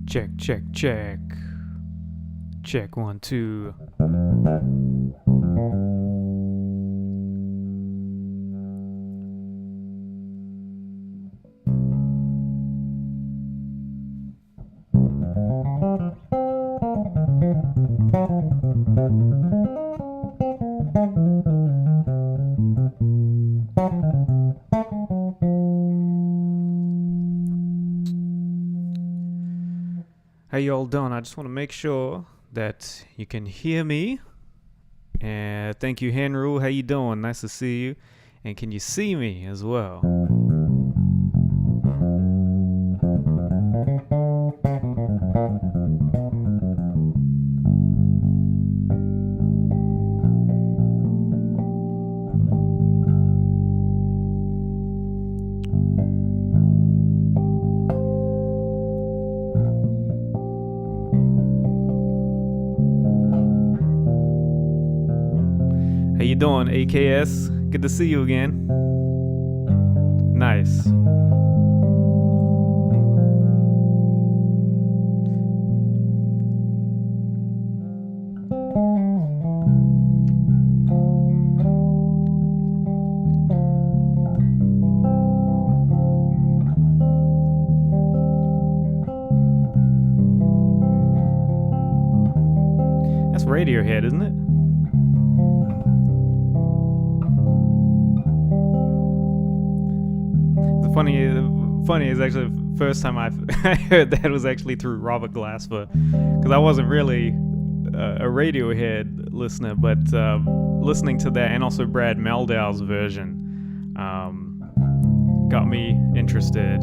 Check, check, check. Check 1, 2. How you all doing? I just want to make sure that you can hear me. And thank you, Henry. How you doing? Nice to see you. And can you see me as well? How you doing, AKS? Good to see you again. Nice. That's Radiohead, isn't it? Funny is actually the first time I heard that was actually through Robert Glasper, because I wasn't really a Radiohead listener, but listening to that and also Brad Meldau's version got me interested.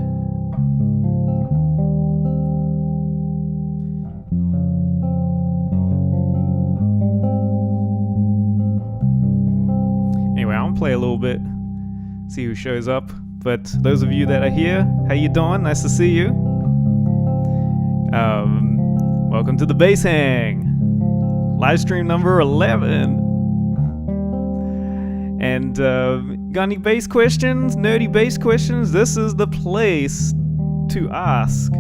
Anyway, I'm gonna play a little bit, see who shows up. But those of you that are here, how you doing? Nice to see you. Welcome to the Bass Hang, live stream number 11. And got any bass questions, nerdy bass questions? This is the place to ask.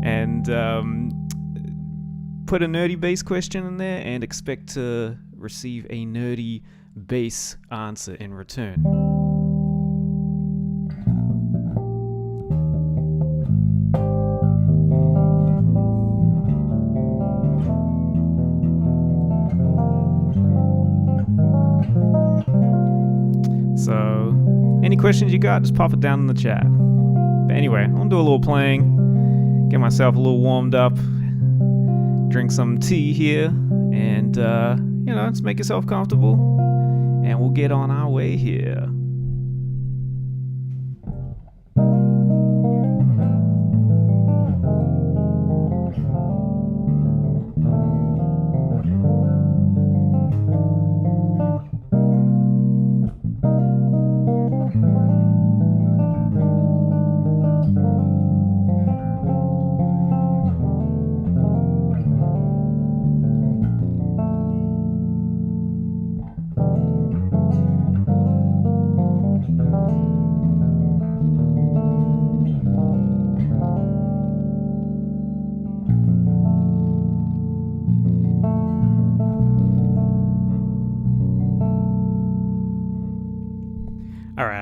And put a nerdy bass question in there and expect to receive a nerdy bass answer in return. So, any questions you got, just pop it down in the chat. But anyway, I'm gonna do a little playing, get myself a little warmed up, drink some tea here, and just make yourself comfortable. And we'll get on our way here.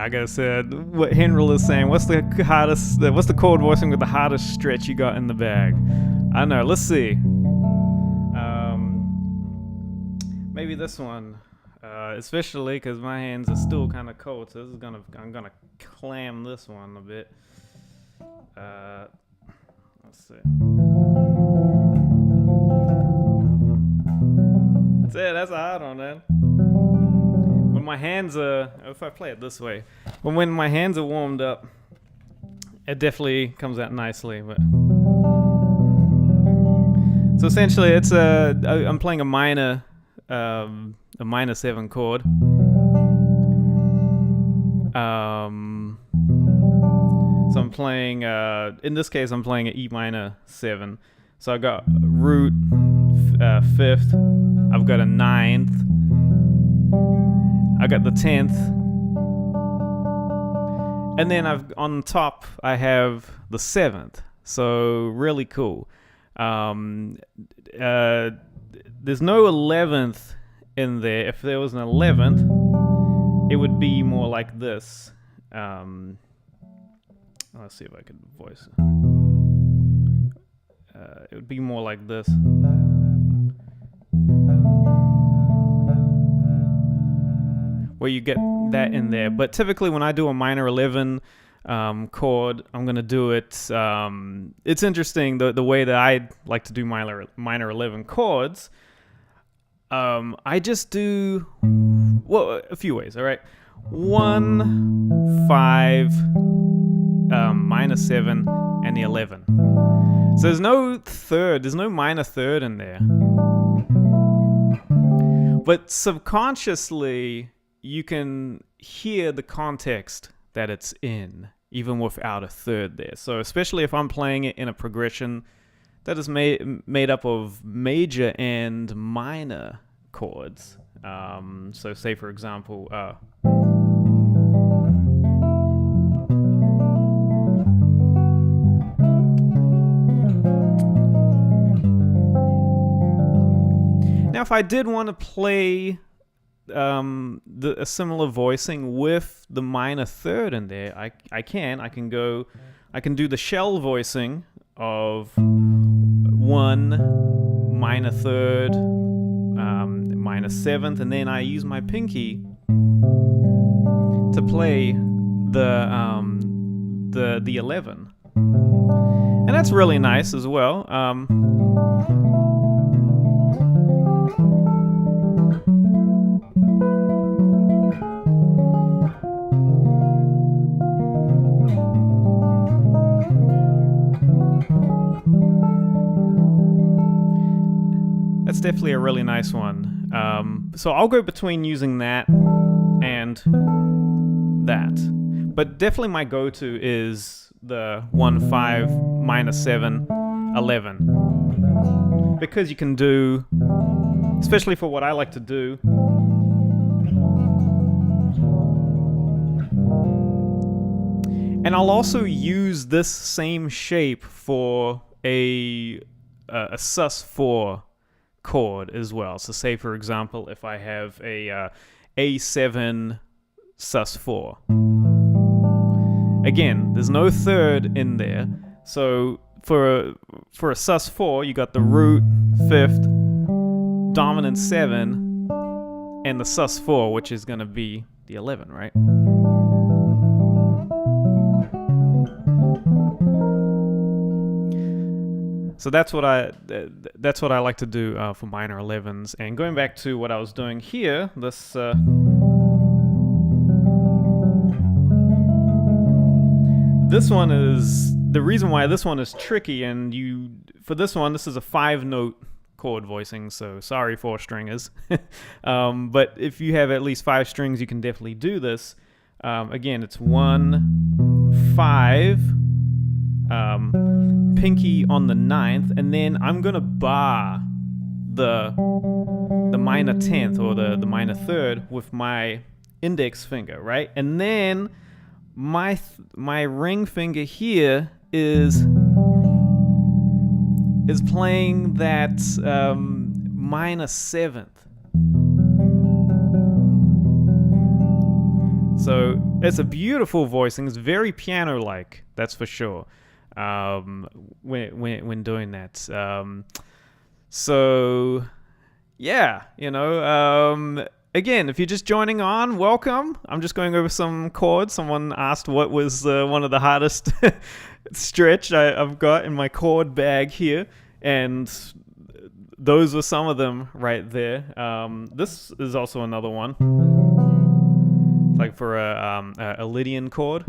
I guess what Henril is saying. What's the hardest? What's the chord voicing with the hardest stretch you got in the bag? I don't know. Let's see. Maybe this one, especially because my hands are still kind of cold. So I'm gonna clam this one a bit. Let's see. That's a hard one, man. When my hands are, if I play it this way, when my hands are warmed up, it definitely comes out nicely. But so essentially, it's I'm playing a minor 7 chord. So I'm playing, in this case, I'm playing an E minor 7. So I got root, 5th. I've got a 9th. I got the 10th. And then on top, I have the 7th. So really cool. There's no 11th in there. If there was an 11th, it would be more like this. Let's see if I can voice it. It would be more like this. Where you get that in there. But typically when I do a minor 11 chord, I'm going to do it. It's interesting the way that I like to do minor 11 chords. I just do, well, a few ways, all right? 1, 5, minor 7, and the 11. So there's no minor third in there. But subconsciously, you can hear the context that it's in, even without a third there. So especially if I'm playing it in a progression that is made up of major and minor chords. So say, for example, now if I did want to play a similar voicing with the minor third in there, I can do the shell voicing of 1 minor third, minor 7th, and then I use my pinky to play the 11, and that's really nice as well. That's definitely a really nice one. So I'll go between using that and that. But definitely my go-to is the 1, 5, minor 7, 11. Because you can do, especially for what I like to do, and I'll also use this same shape for a sus4 chord as well. So say, for example, if I have a A7 sus4. Again, there's no third in there. So for a sus4, you got the root, 5th, dominant 7, and the sus4, which is going to be the 11, right? So that's what I like to do for minor 11s. And going back to what I was doing here, this one is the reason why this one is tricky. And for this one, this is a 5-note chord voicing. So sorry, 4 stringers. But if you have at least 5 strings, you can definitely do this. Again, it's 1, 5. Pinky on the 9th, and then I'm gonna bar the minor 10th or the minor 3rd with my index finger, right? And then my ring finger here is playing that minor 7th. So it's a beautiful voicing. It's very piano-like, that's for sure. When doing that. So yeah, again, if you're just joining on, welcome. I'm just going over some chords. Someone asked what was one of the hardest stretch I've got in my chord bag here, and those were some of them right there. This is also another one, like for a Lydian chord.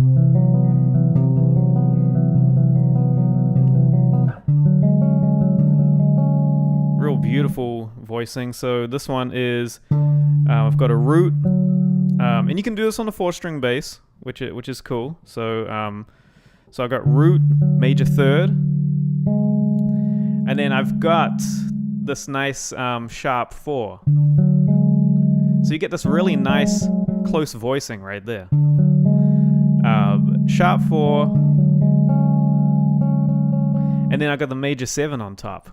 Real beautiful voicing. So this one is I've got a root, and you can do this on the 4-string bass, which is cool. So I've got root, major third, and then I've got this nice sharp 4. So you get this really nice close voicing right there. Sharp 4, and then I got the major 7 on top.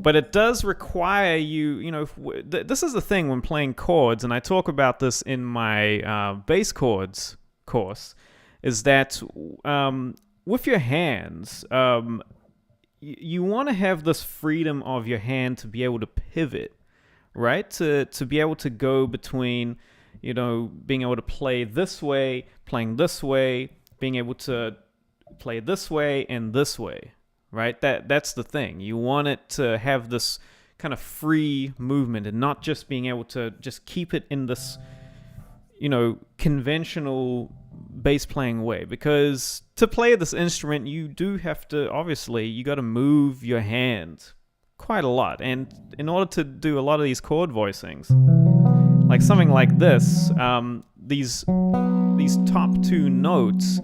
But it does require this is the thing when playing chords, and I talk about this in my bass chords course, is that with your hands, you want to have this freedom of your hand to be able to pivot, right? To be able to go between, being able to play this way, playing this way, being able to play this way and this way. Right? That's the thing. You want it to have this kind of free movement and not just being able to just keep it in this, conventional bass playing way. Because to play this instrument, you do have to, obviously, you got to move your hand quite a lot. And in order to do a lot of these chord voicings, like something like this, these top 2 notes,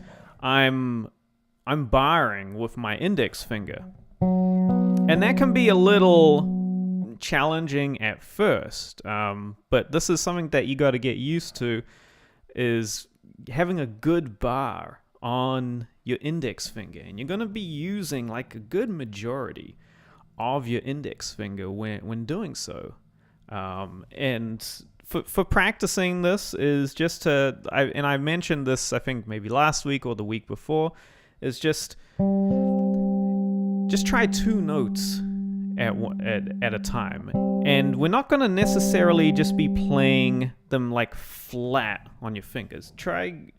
I'm barring with my index finger. And that can be a little challenging at first. But this is something that you got to get used to, is having a good bar on your index finger. And you're going to be using like a good majority of your index finger when doing so. And for practicing this is just to, I mentioned this, I think maybe last week or the week before, is just try 2 notes at a time. And we're not going to necessarily just be playing them like flat on your fingers. Try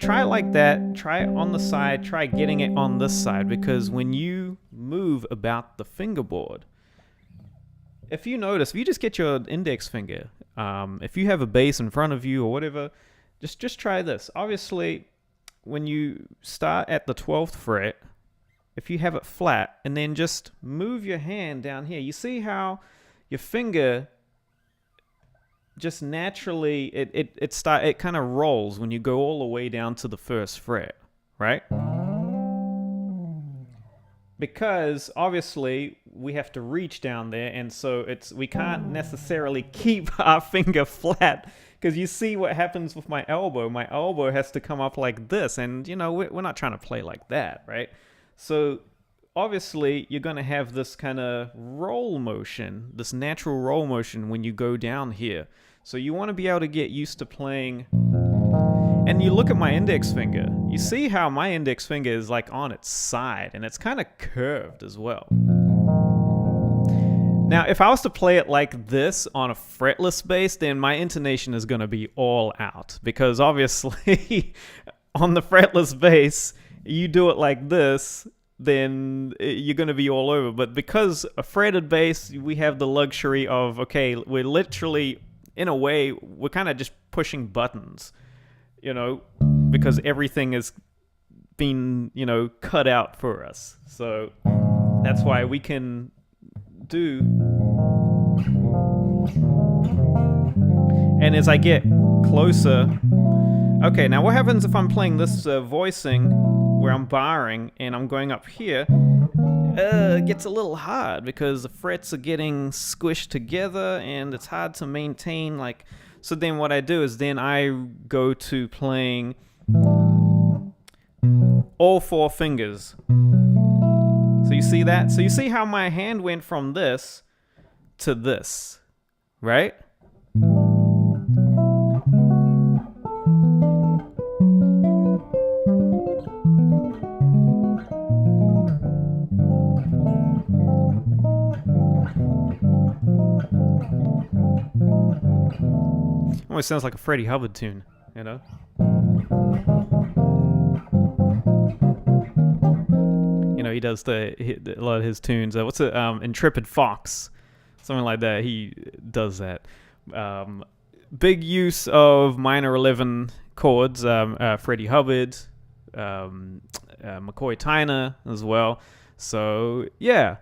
like that, try it on the side, try getting it on this side, because when you move about the fingerboard, if you notice, if you just get your index finger, if you have a bass in front of you or whatever, just try this. Obviously, when you start at the 12th fret, if you have it flat, and then just move your hand down here, you see how your finger just naturally, it kind of rolls when you go all the way down to the 1st fret, right? Because obviously we have to reach down there, and so we can't necessarily keep our finger flat. Because you see what happens with my elbow. My elbow has to come up like this. And, we're not trying to play like that, right? So, obviously, you're going to have this kind of roll motion, this natural roll motion when you go down here. So, you want to be able to get used to playing. And you look at my index finger. You see how my index finger is like on its side. And it's kind of curved as well. Now, if I was to play it like this on a fretless bass, then my intonation is going to be all out. Because obviously, on the fretless bass, you do it like this, then you're going to be all over. But because a fretted bass, we have the luxury of, okay, we're literally, in a way, we're kind of just pushing buttons, because everything is been, cut out for us. So that's why we can do. And as I get closer, okay, now what happens if I'm playing this voicing where I'm barring and I'm going up here? It gets a little hard because the frets are getting squished together and it's hard to maintain. So then what I do is then I go to playing all 4 fingers. So you see that? So you see how my hand went from this to this, right? Almost sounds like a Freddie Hubbard tune, you know? You know, he does a lot of his tunes. What's it? Intrepid Fox, something like that. He does that. Big use of minor 11 chords. Freddie Hubbard, McCoy Tyner as well. So yeah.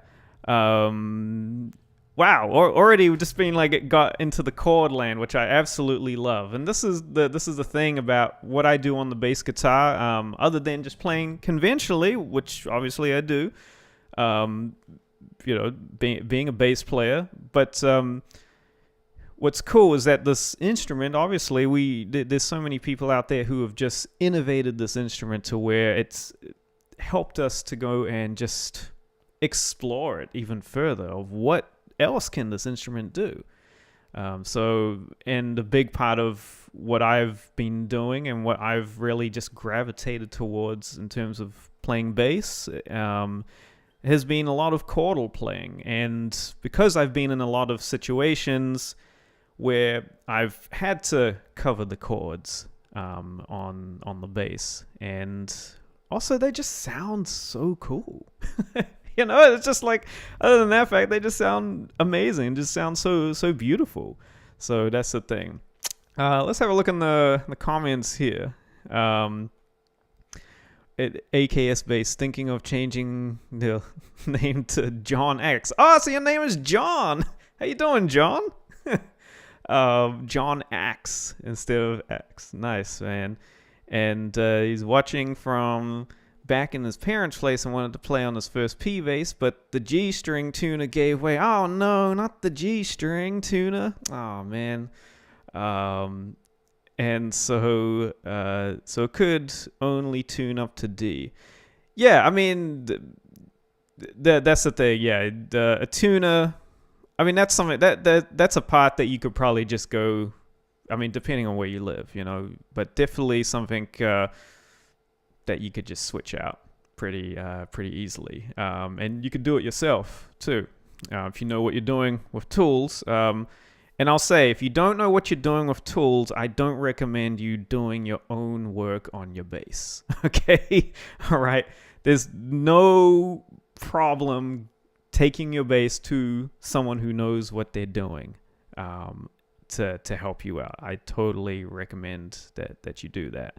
Wow, already we've just been like got into the chord land, which I absolutely love. And this is the thing about what I do on the bass guitar, other than just playing conventionally, which obviously I do, you know, being a bass player. But what's cool is that this instrument, obviously, there's so many people out there who have just innovated this instrument to where it's helped us to go and just explore it even further of what else can this instrument do. And a big part of what I've been doing and what I've really just gravitated towards in terms of playing bass has been a lot of chordal playing. And because I've been in a lot of situations where I've had to cover the chords on the bass, and also they just sound so cool. You know, it's just like, other than that fact, they just sound amazing. Just sound so beautiful. So that's the thing. Let's have a look in the comments here. AKS Bass thinking of changing the name to John X. Oh, so your name is John. How you doing, John? John Axe instead of X. Nice, man. And he's watching from back in his parents' place and wanted to play on his first P bass, but the G string tuner gave way. Oh no, not the G string tuner. Oh man. And so it could only tune up to D. Yeah, I mean, that's the thing. Yeah, a tuner. I mean, that's something that's a part that you could probably just go. I mean, depending on where you live, you know, but definitely something that you could just switch out pretty easily, and you could do it yourself too, if you know what you're doing with tools. And I'll say, if you don't know what you're doing with tools, I don't recommend you doing your own work on your bass. Okay, all right. There's no problem taking your bass to someone who knows what they're doing to help you out. I totally recommend that you do that.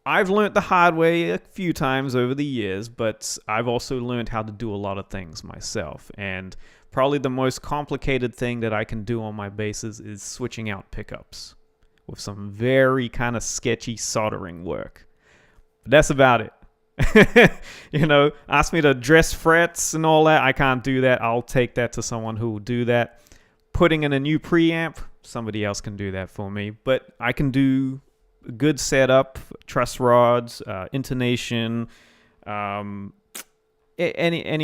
I've learned the hard way a few times over the years, but I've also learned how to do a lot of things myself. And probably the most complicated thing that I can do on my basses is switching out pickups with some very kind of sketchy soldering work. But that's about it. You know, ask me to dress frets and all that. I can't do that. I'll take that to someone who will do that. Putting in a new preamp, somebody else can do that for me. But I can do good setup, truss rods, intonation, any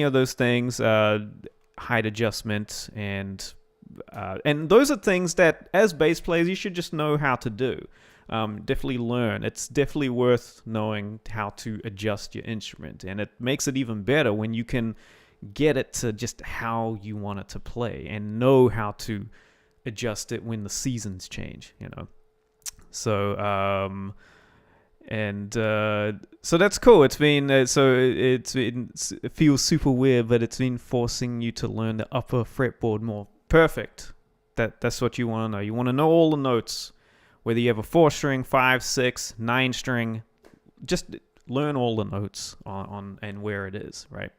of those things, height adjustment, and those are things that as bass players you should just know how to do. Definitely learn. It's definitely worth knowing how to adjust your instrument, and it makes it even better when you can get it to just how you want it to play and know how to adjust it when the seasons change, you know. So so that's cool. It's been it feels super weird, but it's been forcing you to learn the upper fretboard more. Perfect. That's what you want to know. You want to know all the notes, whether you have a 4-string, 5, 6, 9-string. Just learn all the notes on and where it is, right?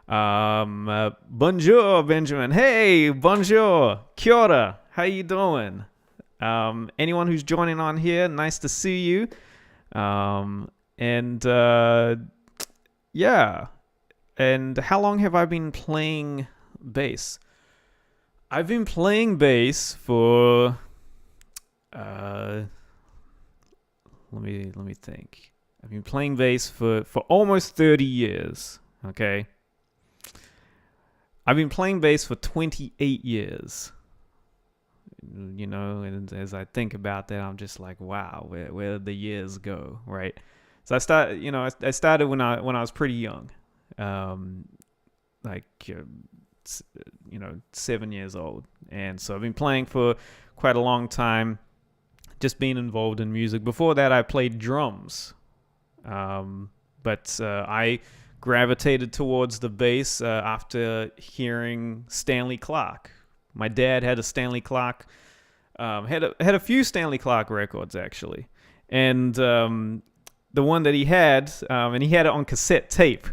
Bonjour, Benjamin. Hey, bonjour. Kia ora. How you doing? Anyone who's joining on here, nice to see you. Yeah. And how long have I been playing bass? I've been playing bass for let me think. I've been playing bass for almost 30 years, okay? I've been playing bass for 28 years. You know, and as I think about that, I'm just like, wow, where did the years go, right? So I started when I was pretty young, like 7 years old. And so I've been playing for quite a long time, just being involved in music. Before that, I played drums. But I gravitated towards the bass after hearing Stanley Clarke. My dad had a Stanley Clarke, had a few Stanley Clarke records actually, and the one that he had, and he had it on cassette tape.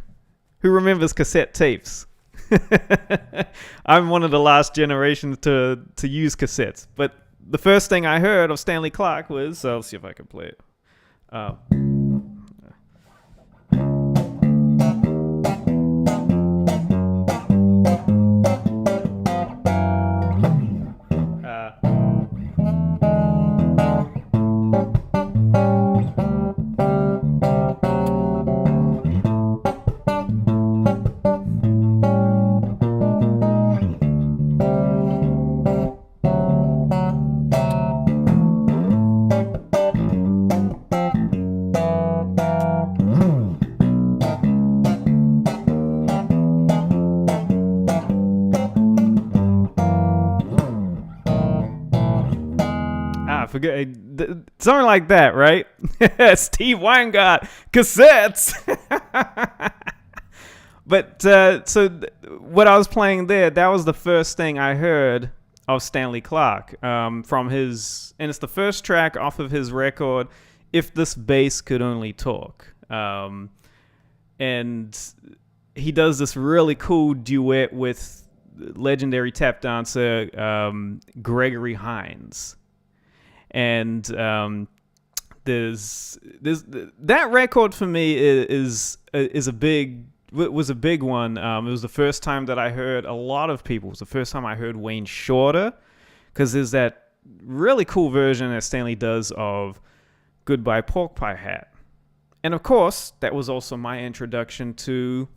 Who remembers cassette tapes? I'm one of the last generations to use cassettes. But the first thing I heard of Stanley Clarke was, I'll see if I can play it. Forget something like that, right? Steve Weingart cassettes. But what I was playing there, that was the first thing I heard of Stanley Clarke, from his, and it's the first track off of his record, If This Bass Could Only Talk. And he does this really cool duet with legendary tap dancer Gregory Hines. And there's that record for me was a big one. It was the first time that I heard a lot of people. It was the first time I heard Wayne Shorter, because there's that really cool version that Stanley does of Goodbye Pork Pie Hat. And of course, that was also my introduction to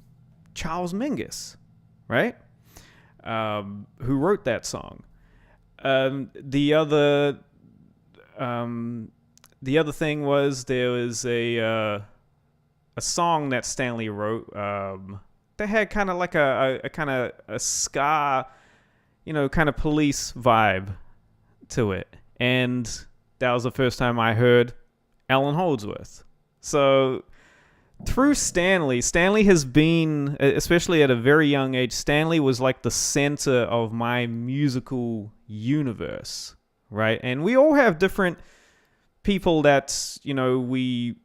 Charles Mingus, right? Who wrote that song. The other thing was, there was a song that Stanley wrote that had kind of like a kind of a ska, kind of Police vibe to it. And that was the first time I heard Alan Holdsworth. So through Stanley has been, especially at a very young age, Stanley was like the center of my musical universe. Right. And we all have different people that, we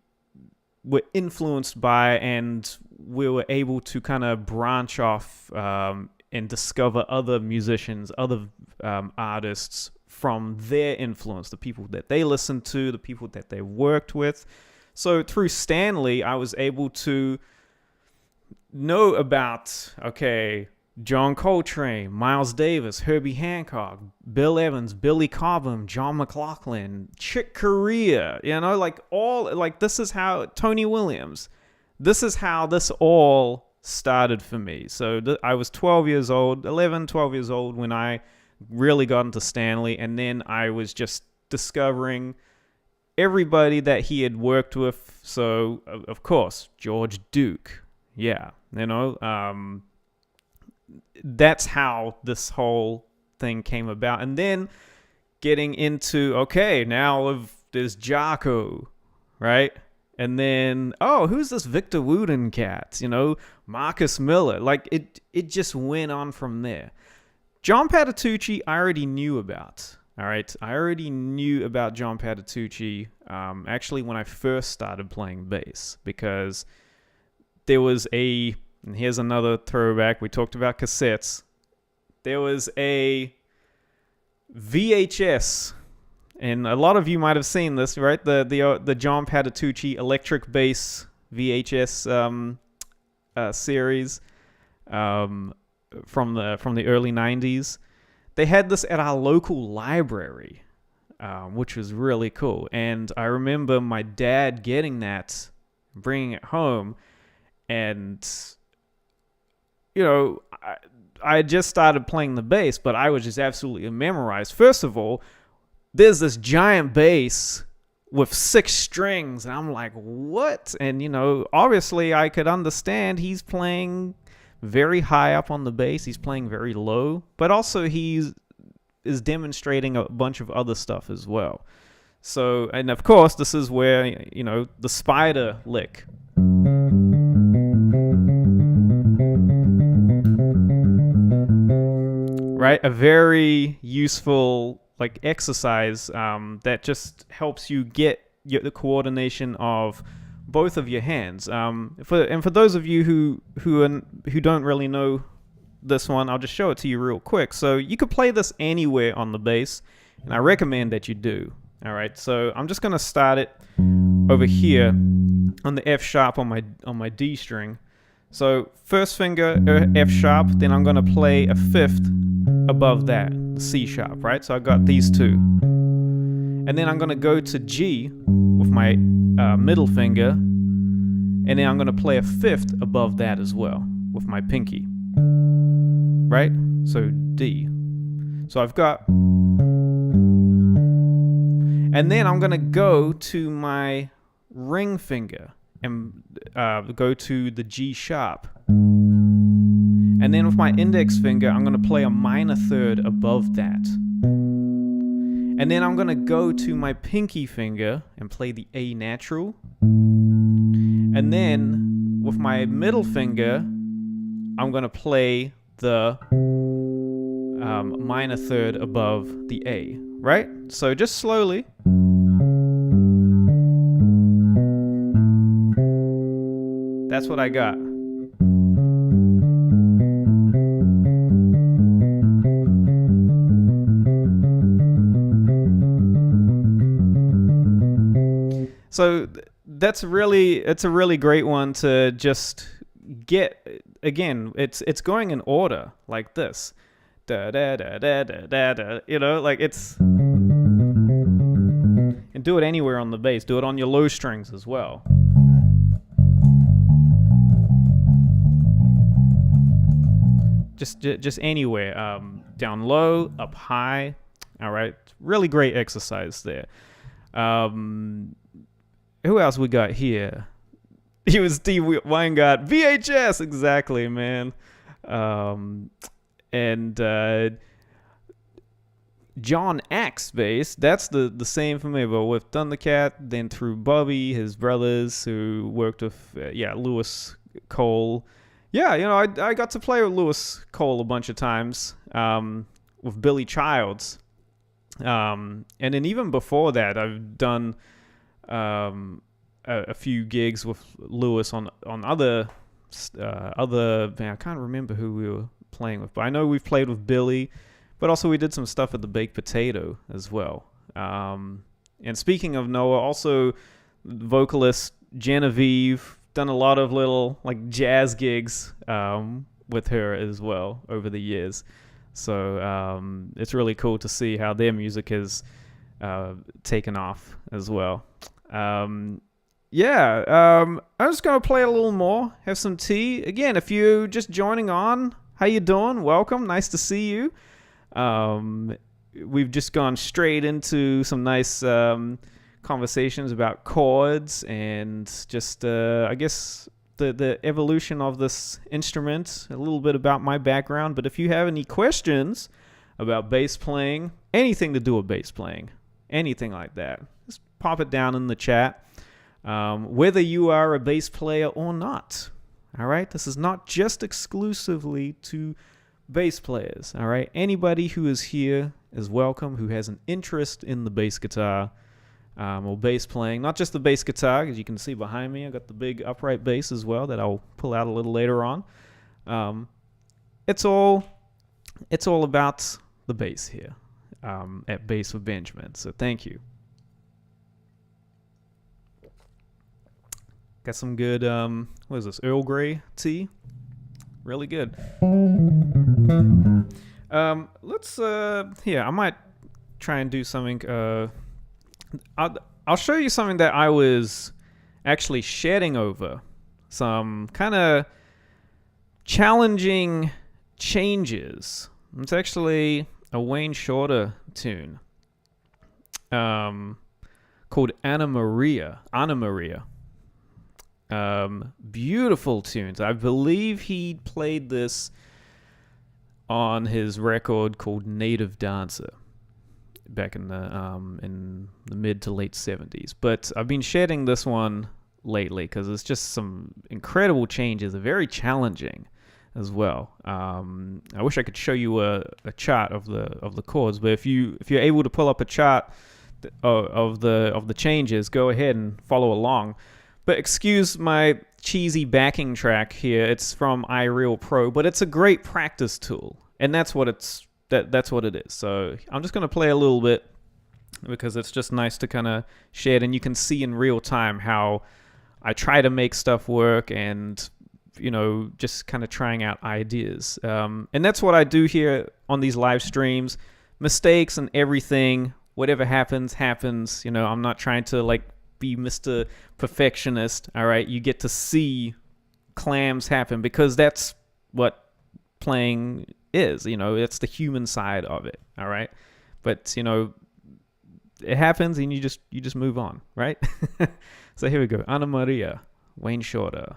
were influenced by, and we were able to kind of branch off and discover other musicians, other artists from their influence, the people that they listened to, the people that they worked with. So through Stanley, I was able to know about, John Coltrane, Miles Davis, Herbie Hancock, Bill Evans, Billy Cobham, John McLaughlin, Chick Corea, this is how, Tony Williams, this is how this all started for me. So I was 12 years old when I really got into Stanley, and then I was just discovering everybody that he had worked with. So, of course, George Duke, that's how this whole thing came about. And then getting into, now there's Jaco, right? And then, who's this Victor Wooten cat? Marcus Miller. It just went on from there. John Patitucci, I already knew about. All right, I already knew about John Patitucci actually when I first started playing bass, because there was and here's another throwback. We talked about cassettes. There was a VHS, and a lot of you might have seen this, right? The John Patitucci electric bass VHS series from the early 90s. They had this at our local library, which was really cool. And I remember my dad getting that, bringing it home, and I had just started playing the bass, but I was just absolutely memorized. First of all, there's this giant bass with 6 strings, and I'm like, what? And, obviously I could understand he's playing very high up on the bass. He's playing very low, but also is demonstrating a bunch of other stuff as well. So, and of course, this is where, you know, the spider lick. Right? A very useful like exercise that just helps you get the coordination of both of your hands. For those of you who don't really know this one, I'll just show it to you real quick. So you could play this anywhere on the bass, and I recommend that you do. All right, so I'm just gonna start it over here on the F sharp on my D string. So first finger F sharp, then I'm gonna play a fifth above that, the C sharp, right? So I got these two, and then I'm gonna go to G with my middle finger, and then I'm gonna play a fifth above that as well with my pinky, right? So D. So I've got. And then I'm going to go to my ring finger and go to the G sharp. And then with my index finger, I'm going to play a minor third above that. And then I'm going to go to my pinky finger and play the A natural. And then with my middle finger, I'm going to play the minor third above the A, right? So just slowly. That's what I got. So it's a really great one to just get. Again, it's going in order like this. Da da da da da da da. You know, like it's. And do it anywhere on the bass. Do it on your low strings as well. Just anywhere. Down low, up high. All right. Really great exercise there. Who else we got here? He was Steve Weingart. VHS, exactly, man. And John Axe bass, that's the same for me, but with Thundercat, then through Bobby, his brothers, who worked with, Lewis Cole. Yeah, you know, I got to play with Lewis Cole a bunch of times, with Billy Childs. And then even before that, I've done a few gigs with Lewis on other, man, I can't remember who we were playing with, but I know we've played with Billy. But also we did some stuff at the Baked Potato as well. And speaking of Noah, also vocalist Genevieve, done a lot of little like jazz gigs with her as well over the years. So it's really cool to see how their music has taken off as well. I'm just going to play a little more, have some tea. Again, if you're just joining on, how you doing? Welcome. Nice to see you. We've just gone straight into some nice conversations about chords and just I guess the evolution of this instrument, a little bit about my background. But if you have any questions about bass playing, anything to do with bass playing, anything like that, just pop it down in the chat, whether you are a bass player or not. All right, this is not just exclusively to bass players. All right, anybody who is here is welcome, who has an interest in the bass guitar or bass playing. Not just the bass guitar, as you can see behind me, I got the big upright bass as well that I'll pull out a little later on. It's all about the bass here at Bass with Benjamin. So thank you. Got some good what is this, Earl Grey tea? Really good. Let's here, I might try and do something. I'll show you something that I was actually shedding over. Some kind of challenging changes. It's actually a Wayne Shorter tune called Anna Maria. Beautiful tunes. I believe he played this on his record called Native Dancer back in the mid to late 70s. But I've been shedding this one lately because it's just some incredible changes. They're very challenging as well. I wish I could show you a chart of the chords, but if you're able to pull up a chart of the changes, go ahead and follow along. But excuse my cheesy backing track here. It's from iReal Pro, but it's a great practice tool, and that's what that's what it is. So I'm just gonna play a little bit because it's just nice to kind of share it, and you can see in real time how I try to make stuff work, and just kind of trying out ideas. And that's what I do here on these live streams. Mistakes and everything, whatever happens. I'm not trying to be Mr. Perfectionist. All right, you get to see clams happen because that's what playing is. It's the human side of it. All right, but it happens, and you just move on, right? So here we go. Anna Maria, Wayne Shorter.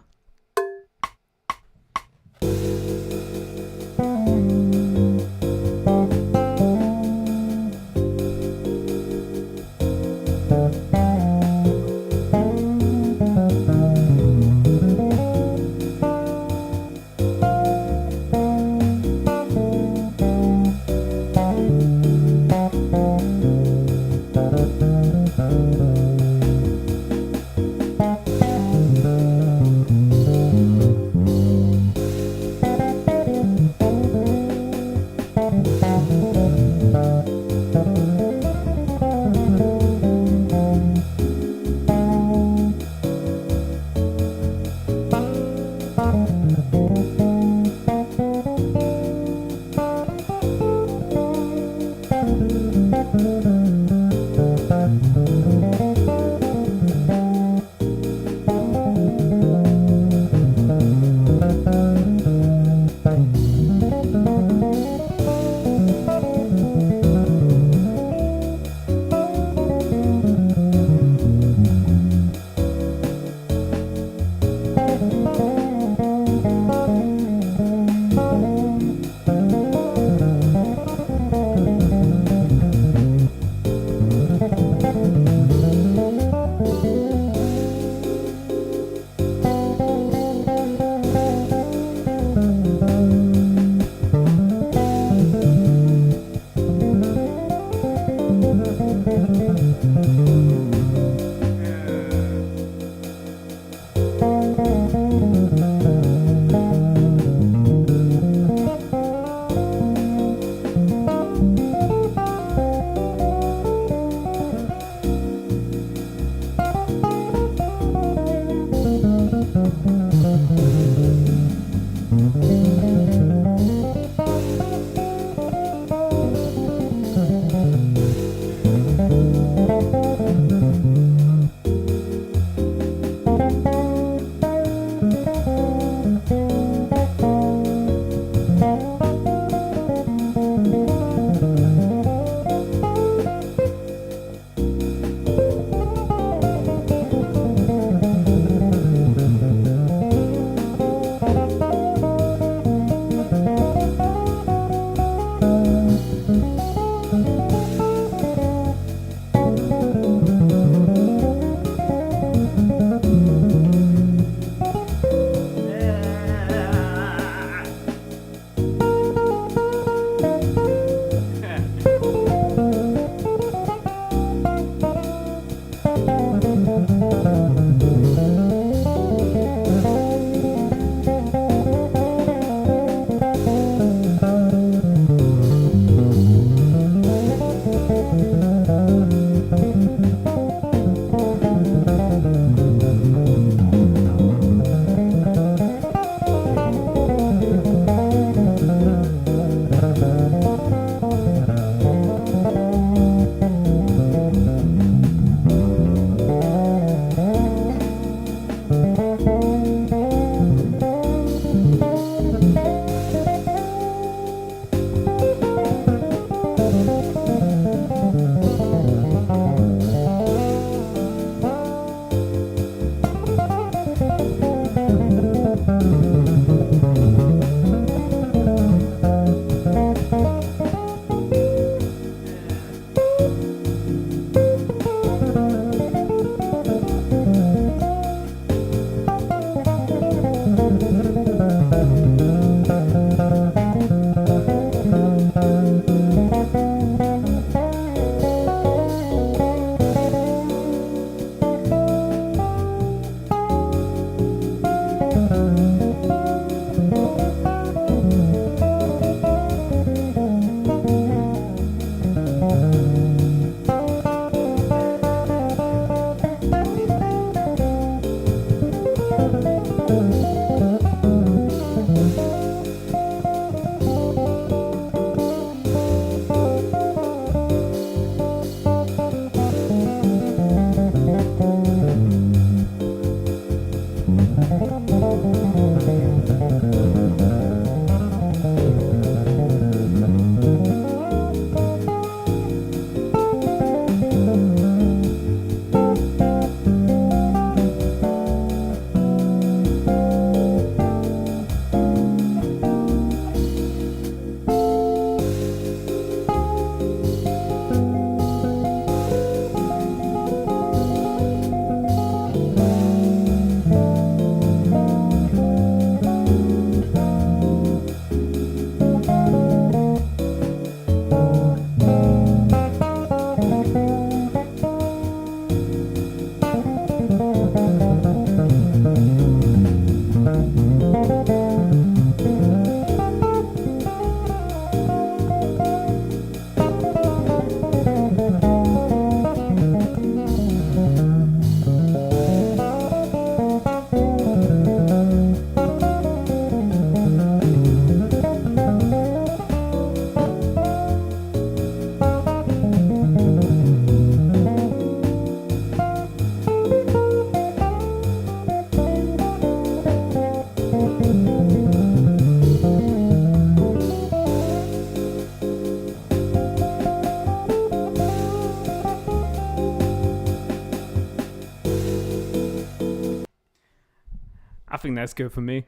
think that's good for me.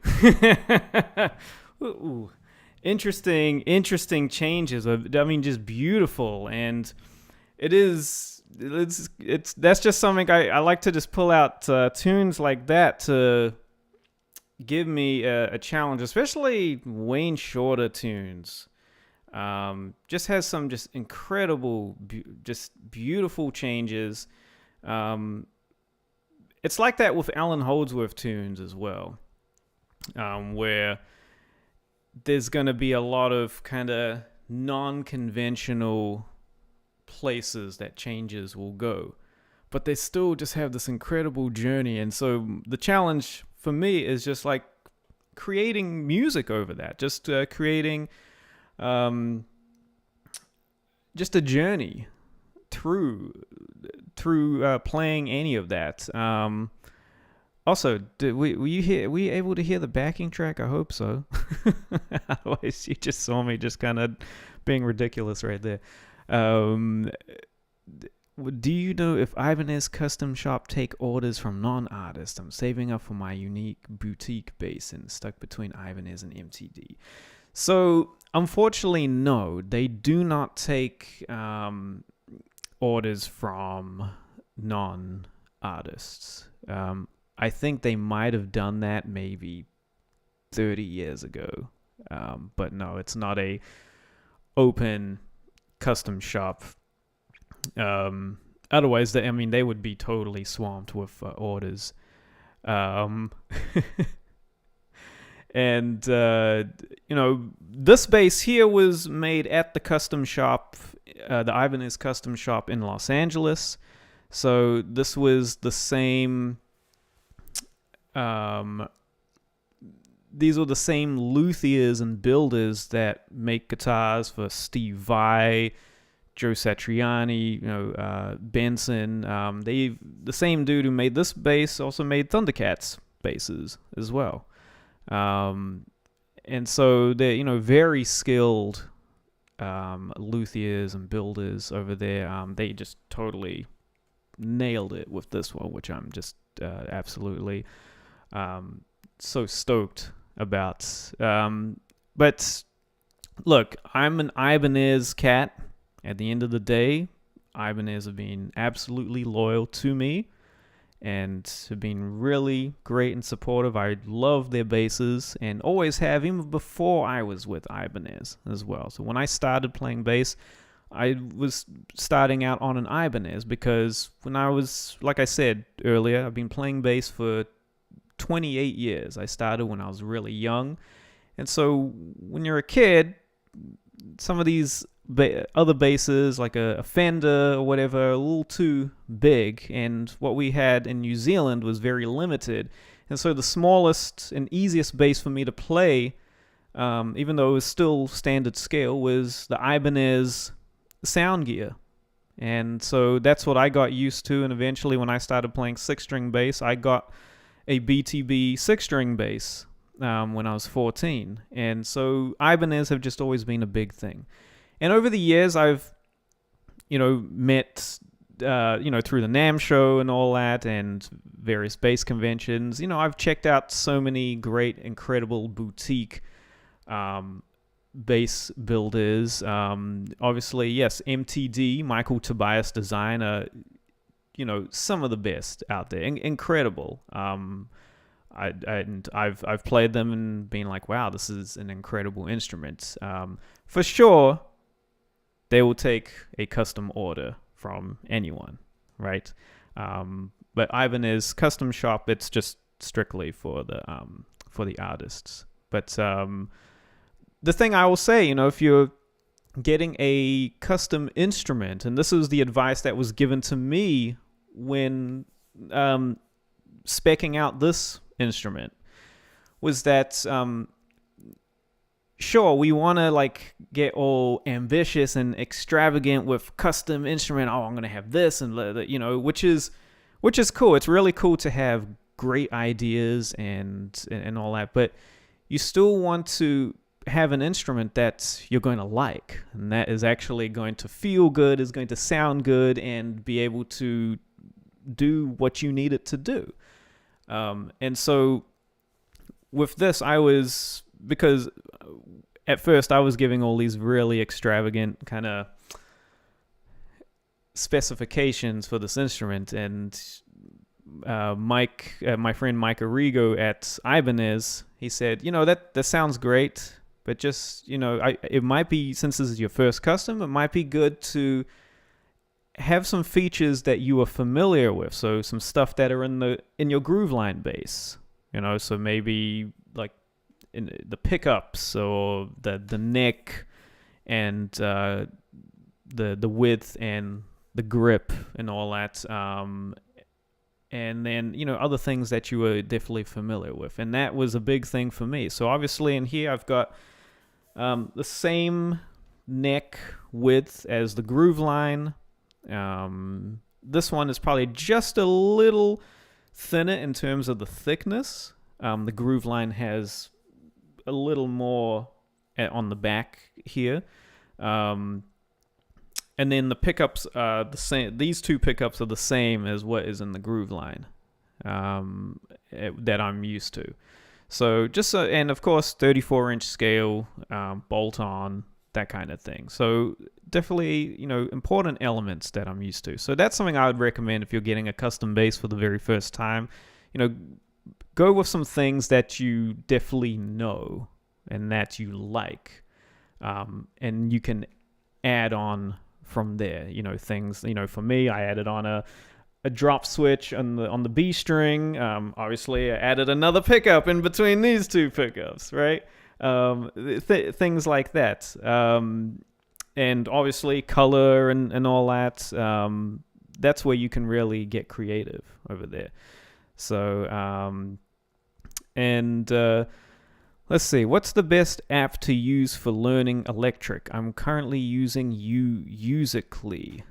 Ooh. Interesting changes. I mean, just beautiful, and it's that's just something I like to just pull out tunes like that to give me a challenge, especially Wayne Shorter tunes. Just has some just incredible, just beautiful changes. It's like that with Alan Holdsworth tunes as well, where there's going to be a lot of kind of non-conventional places that changes will go, but they still just have this incredible journey. And so the challenge for me is just like creating music over that, just creating just a journey through playing any of that. Also, were you able to hear the backing track? I hope so. Otherwise, you just saw me just kind of being ridiculous right there. Do you know if Ibanez Custom Shop take orders from non-artists? I'm saving up for my unique boutique bass and stuck between Ibanez and MTD. So, unfortunately, no, they do not take orders from non-artists. I think they might have done that maybe 30 years ago. But no, it's not a open custom shop. Otherwise, they would be totally swamped with orders. And, this bass here was made at the custom shop, the Ibanez Custom Shop in Los Angeles. So this was the same... these are the same luthiers and builders that make guitars for Steve Vai, Joe Satriani, Benson. The same dude who made this bass also made Thundercats basses as well. And so they're, very skilled luthiers and builders over there. They just totally nailed it with this one, which I'm just absolutely so stoked about. But look, I'm an Ibanez cat. At the end of the day, Ibanez have been absolutely loyal to me and have been really great and supportive. I love their basses and always have, even before I was with Ibanez as well. So when I started playing bass, I was starting out on an Ibanez because when I was, like I said earlier, I've been playing bass for 28 years. I started when I was really young. And so when you're a kid, some of these other basses, like a Fender or whatever, are a little too big. And what we had in New Zealand was very limited. And so the smallest and easiest bass for me to play, even though it was still standard scale, was the Ibanez Sound Gear. And so that's what I got used to. And eventually when I started playing 6-string bass, I got a BTB 6-string bass when I was 14. And so Ibanez have just always been a big thing. And over the years, I've, met, through the NAMM show and all that and various bass conventions, I've checked out so many great, incredible boutique bass builders. Obviously, yes, MTD, Michael Tobias Design, some of the best out there. Incredible. I've played them and been like, wow, this is an incredible instrument. For sure, they will take a custom order from anyone, right? But Ibanez Custom Shop, it's just strictly for the artists. But the thing I will say, if you're getting a custom instrument, and this was the advice that was given to me when speccing out this instrument, was that sure, we want to get all ambitious and extravagant with custom instrument. Oh, I'm going to have this and which is cool. It's really cool to have great ideas and all that, but you still want to have an instrument that you're going to like, and that is actually going to feel good, is going to sound good, and be able to do what you need it to do. And so with this, because at first I was giving all these really extravagant kind of specifications for this instrument, and my friend Mike Arrigo at Ibanez, he said, that sounds great, but just, it might be, since this is your first custom, it might be good to have some features that you are familiar with. So some stuff that are in your groove line bass, so maybe like in the pickups or the neck and the width and the grip and all that. And then, other things that you were definitely familiar with. And that was a big thing for me. So obviously in here I've got the same neck width as the groove line. This one is probably just a little thinner in terms of the thickness. The groove line has a little more on the back here. And then the pickups are the same. These two pickups are the same as what is in the groove line that I'm used to. So and of course 34-inch scale, bolt on, that kind of thing. So definitely, important elements that I'm used to. So that's something I would recommend if you're getting a custom bass for the very first time. Go with some things that you definitely know and that you like, and you can add on from there. Things, for me, I added on a drop switch on the B string. Obviously I added another pickup in between these two pickups, right? Things like that. And obviously color and all that. That's where you can really get creative over there. So, let's see. What's the best app to use for learning electric? I'm currently using Musically.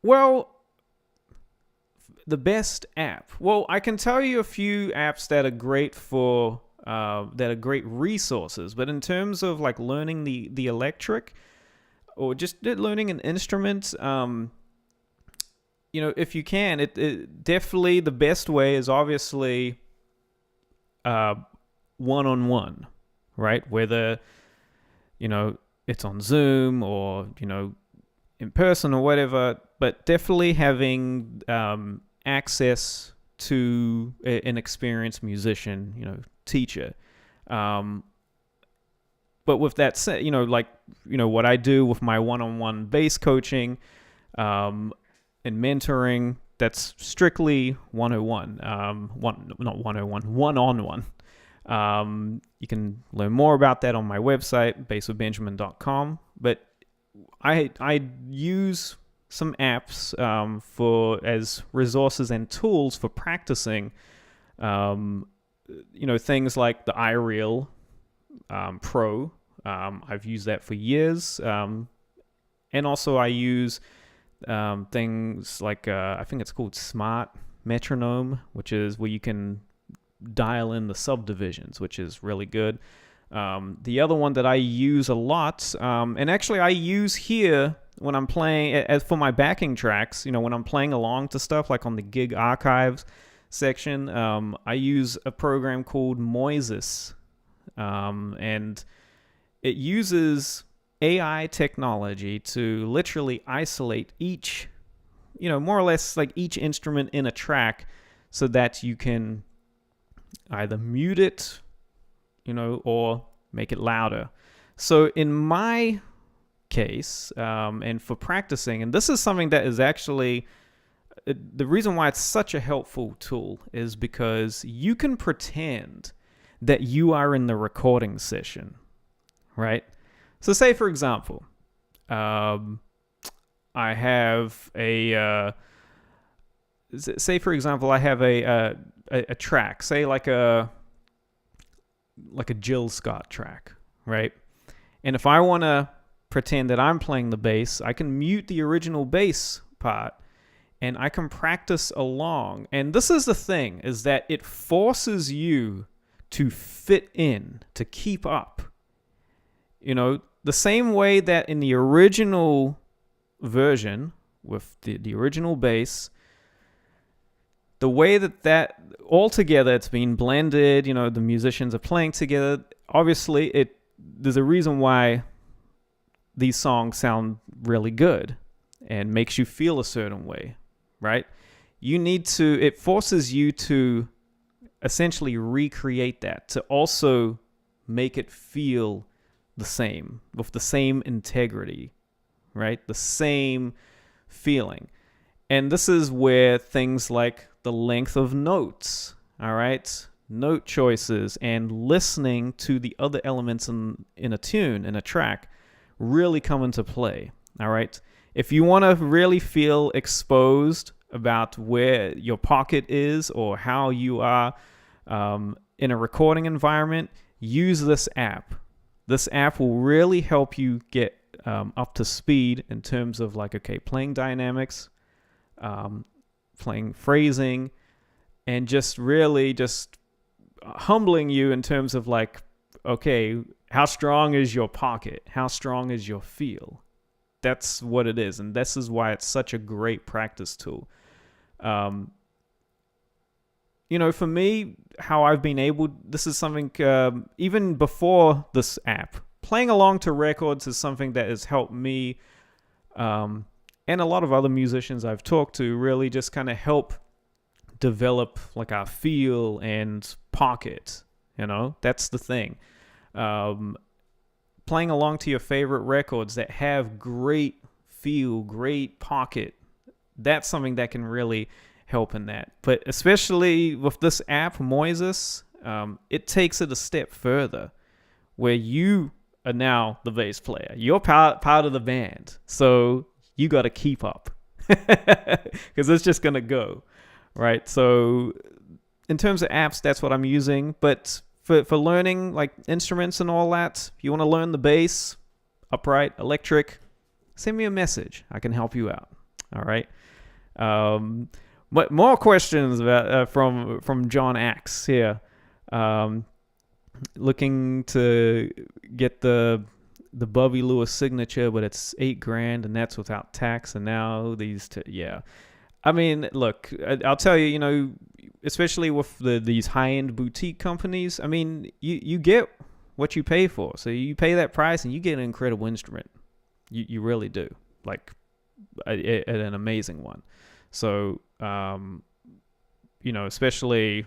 Well, the best app. Well, I can tell you a few apps that are great for that are great resources. But in terms of like learning the electric or just learning an instrument, if you can, it definitely the best way is obviously one-on-one, right? Whether, it's on Zoom or, in person or whatever, but definitely having access to an experienced musician, teacher. But with that said, what I do with my one-on-one bass coaching and mentoring, that's strictly 101. Not 101, one-on-one. You can learn more about that on my website, basswithbenjamin.com. But I use some apps as resources and tools for practicing. Things like the iReal Pro. I've used that for years. And also I use things like, I think it's called Smart Metronome, which is where you can dial in the subdivisions, which is really good. The other one that I use a lot, and actually I use here when I'm playing, as for my backing tracks, when I'm playing along to stuff like on the gig archives section, I use a program called Moises, and it uses AI technology to literally isolate each, more or less like each instrument in a track so that you can either mute it, or make it louder. So in my case, and for practicing, and this is something that is actually, the reason why it's such a helpful tool is because you can pretend that you are in the recording session, right? So say, for example, I have a track, say like a Jill Scott track, right? And if I want to pretend that I'm playing the bass, I can mute the original bass part and I can practice along. And this is the thing, is that it forces you to fit in, to keep up. The same way that in the original version with the original bass, the way that all together, it's been blended, the musicians are playing together. Obviously, there's a reason why these songs sound really good and makes you feel a certain way, right? It forces you to essentially recreate that, to also make it feel the same, with the same integrity, right? The same feeling. And this is where things like the length of notes, all right, note choices, and listening to the other elements in a tune, in a track, really come into play, all right? If you want to really feel exposed about where your pocket is or how you are in a recording environment, use this app. This app will really help you get up to speed in terms of playing dynamics, playing phrasing, and just really just humbling you in terms of okay, how strong is your pocket? How strong is your feel? That's what it is. And this is why it's such a great practice tool. For me, how I've been able, this is something, even before this app, playing along to records is something that has helped me, and a lot of other musicians I've talked to, really just kind of help develop our feel and pocket. That's the thing. Playing along to your favorite records that have great feel, great pocket, that's something that can really help in that. But especially with this app, Moises, it takes it a step further, where you are now the bass player. You're part of the band, so you got to keep up, because it's just gonna go, right? So in terms of apps, that's what I'm using. But for learning instruments and all that, if you want to learn the bass, upright, electric, send me a message. I can help you out. All right. But more questions about from John Axe here. Looking to get the Bobby Lewis signature, but it's $8,000, and that's without tax. And now yeah. I mean, look, I'll tell you, especially with these high-end boutique companies, I mean, you get what you pay for. So you pay that price and you get an incredible instrument. You really do. An amazing one. So, especially,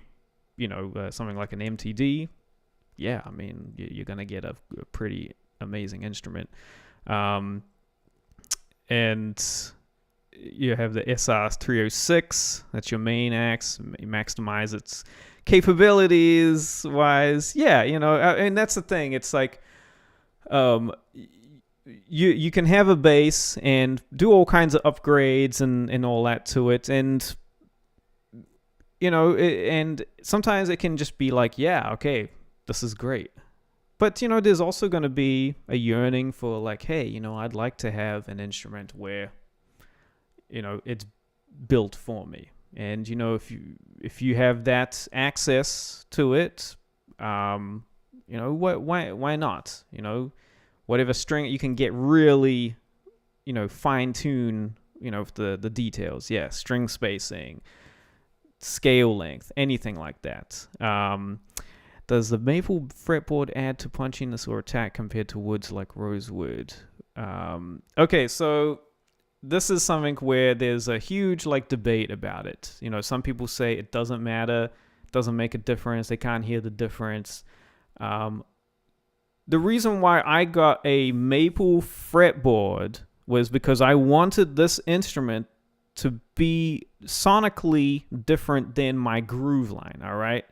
something like an MTD. Yeah, I mean, you're going to get a pretty amazing instrument. And you have the SR306. That's your main axe. You maximize its capabilities wise. Yeah, and that's the thing. It's you can have a bass and do all kinds of upgrades and all that to it. And, and sometimes it can just be yeah, okay, this is great. But, there's also going to be a yearning for hey, I'd like to have an instrument where, it's built for me. And, if you have that access to it, why not? Whatever string you can get really, fine tune, the details. Yeah, string spacing, scale length, anything like that. Does the maple fretboard add to punchiness or attack compared to woods like rosewood? Okay, so this is something where there's a huge debate about it. Some people say it doesn't matter, doesn't make a difference, they can't hear the difference. The reason why I got a maple fretboard was because I wanted this instrument to be sonically different than my groove line, all right?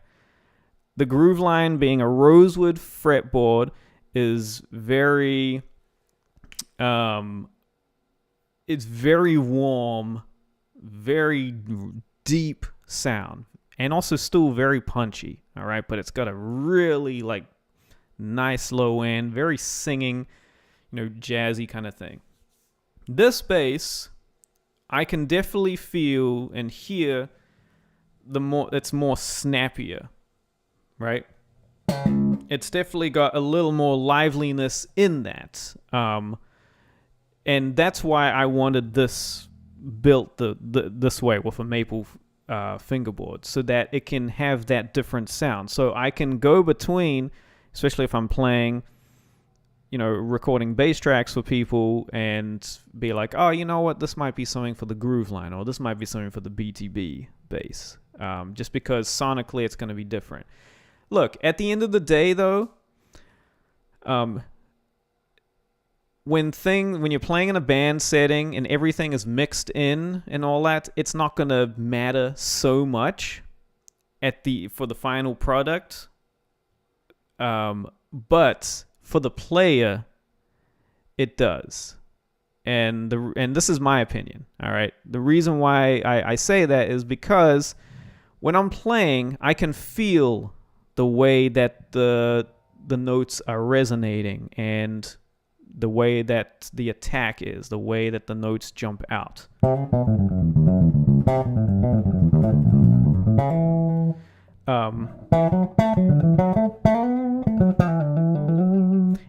The groove line, being a rosewood fretboard, is very, it's very warm, very deep sound, and also still very punchy, all right? But it's got a really nice low end, very singing, jazzy kind of thing. This bass, I can definitely feel and hear it's more snappier, right? It's definitely got a little more liveliness in that. And that's why I wanted this built this way with a maple fingerboard so that it can have that different sound. So I can go between, especially if I'm playing, recording bass tracks for people, and be like, oh, you know what, this might be something for the groove line, or this might be something for the BTB bass, just because sonically it's going to be different. Look, at the end of the day, though, when you're playing in a band setting and everything is mixed in and all that, it's not going to matter so much for the final product. But for the player, it does. And this is my opinion, all right? The reason why I say that is because when I'm playing, I can feel the way that the notes are resonating, and the way that the attack is, the way that the notes jump out.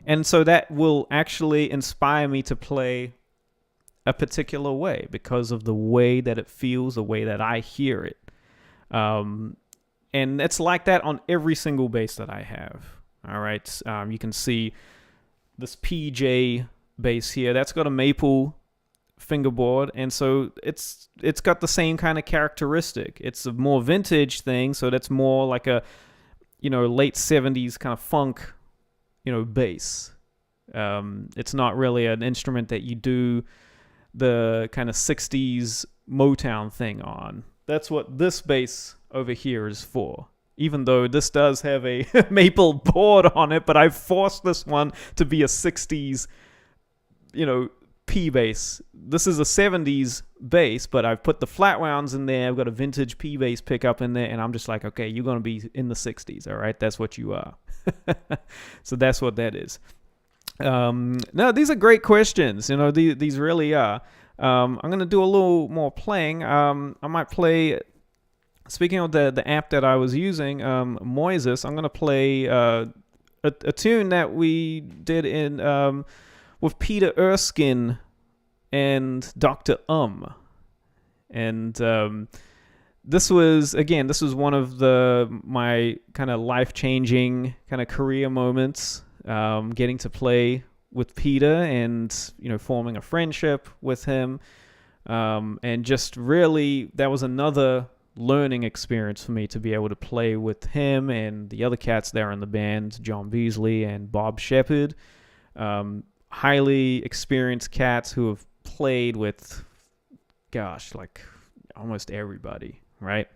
And so that will actually inspire me to play a particular way because of the way that it feels, the way that I hear it. And it's like that on every single bass that I have. All right. You can see this PJ bass here. That's got a maple fingerboard, and so it's got the same kind of characteristic. It's a more vintage thing, so that's more like a late 70s kind of funk bass. It's not really an instrument that you do the kind of 60s Motown thing on. That's what this bass over here is for. Even though this does have a maple board on it, but I've forced this one to be a 60s, P bass. This is a 70s bass, but I've put the flat wounds in there. I've got a vintage P bass pickup in there, and I'm just like, okay, you're going to be in the 60s, all right? That's what you are. So that's what that is. No, these are great questions. These really are. I'm going to do a little more playing. I might play... Speaking of the app that I was using, Moises, I'm going to play a tune that we did in with Peter Erskine and Dr. And this was one of my kind of life-changing kind of career moments, getting to play with Peter and, forming a friendship with him. And just really, that was another learning experience for me to be able to play with him and the other cats there in the band, John Beasley and Bob Shepard. Highly experienced cats who have played with, like almost everybody, right?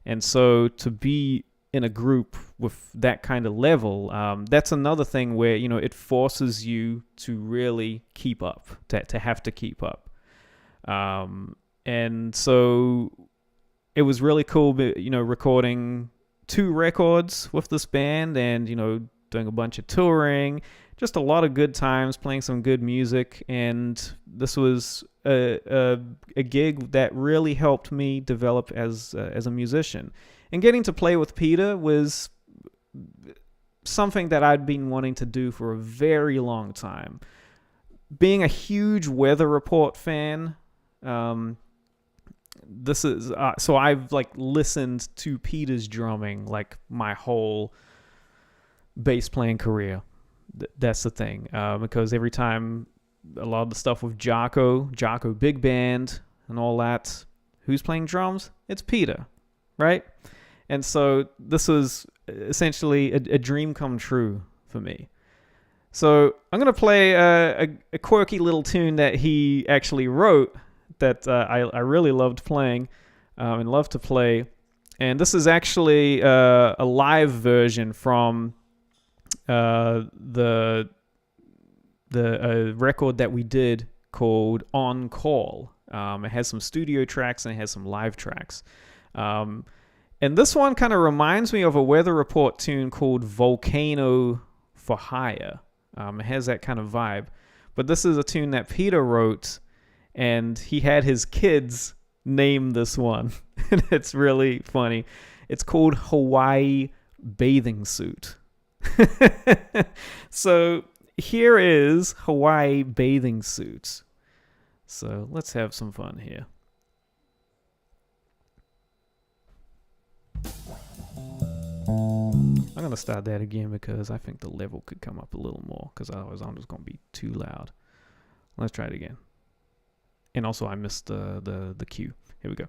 And so to be in a group with that kind of level, that's another thing where, it forces you to really keep up, to have to keep up. And so it was really cool, recording 2 records with this band and, doing a bunch of touring, just a lot of good times, playing some good music. And this was a gig that really helped me develop as a musician. And getting to play with Peter was something that I'd been wanting to do for a very long time. Being a huge Weather Report fan, this is so I've listened to Peter's drumming my whole bass playing career. That's the thing, because every time, a lot of the stuff with Jocko big band and all that, who's playing drums? It's Peter, right? And so this was essentially a dream come true for me. So I'm gonna play a quirky little tune that he actually wrote that I really loved playing and love to play. And this is actually a live version from the record that we did called On Call. It has some studio tracks and it has some live tracks. And this one kind of reminds me of a Weather Report tune called Volcano for Hire. It has that kind of vibe. But this is a tune that Peter wrote, and he had his kids name this one. And it's really funny. It's called Hawaii Bathing Suit. So here is Hawaii Bathing Suit. So let's have some fun here. I'm gonna start that again because I think the level could come up a little more, because otherwise I'm just gonna be too loud. Let's try it again. And also I missed the cue. Here we go.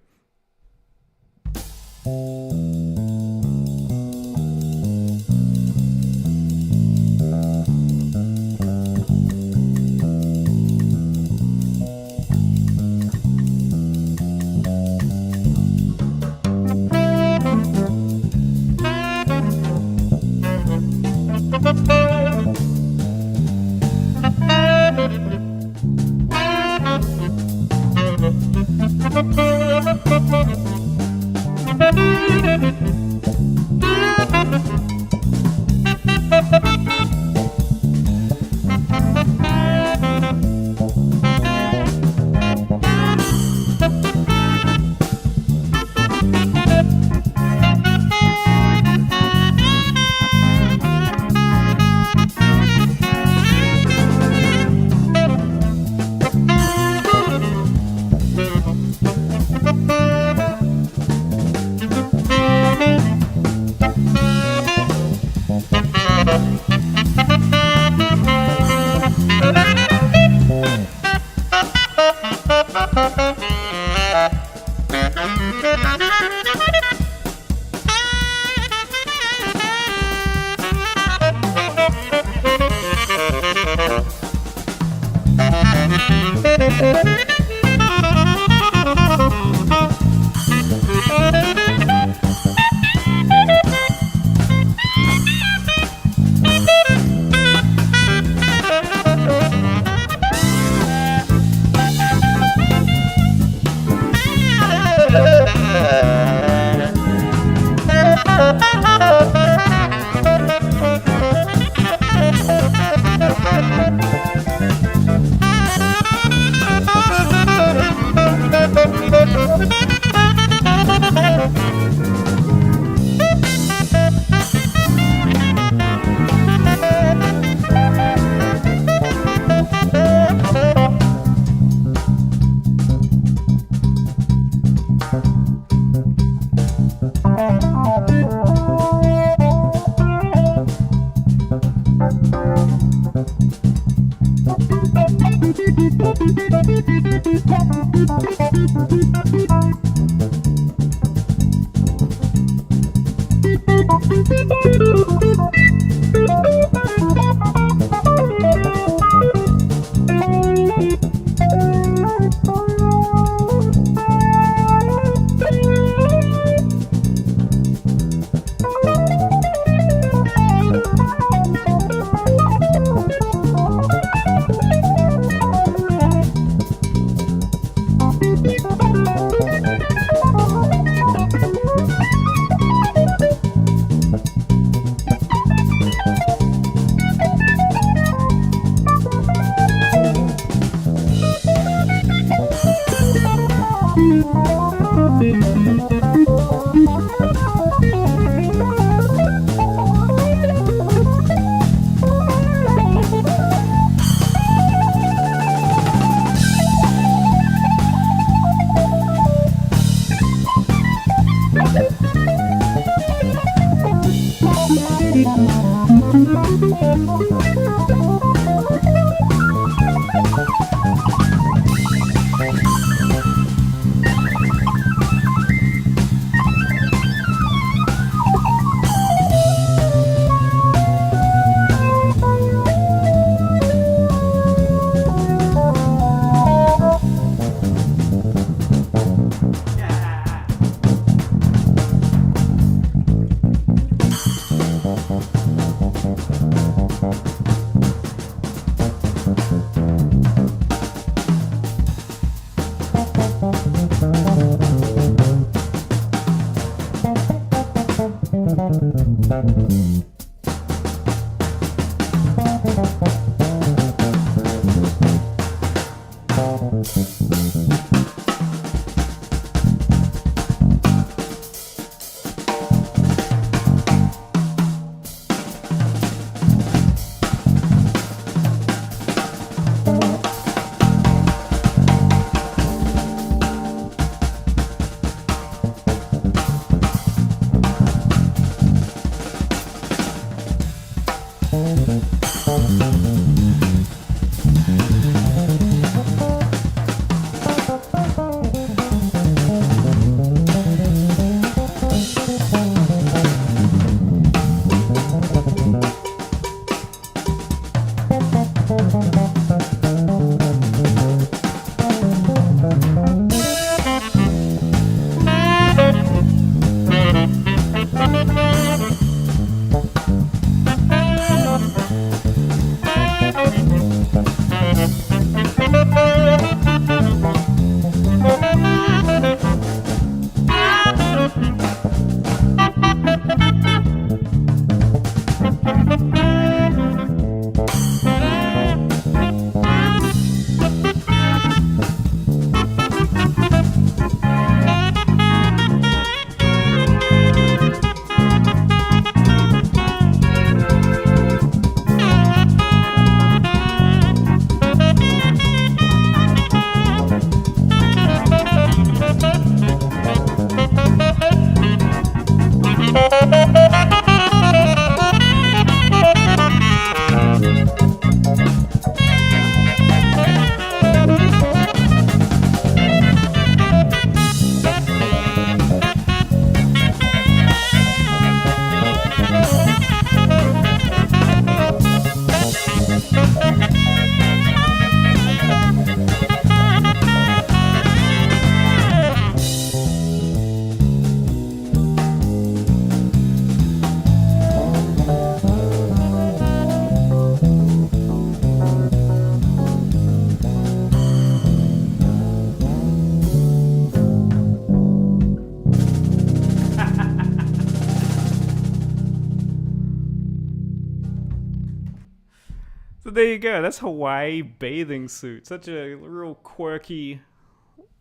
So there you go. That's Hawaii Bathing Suit. Such a real quirky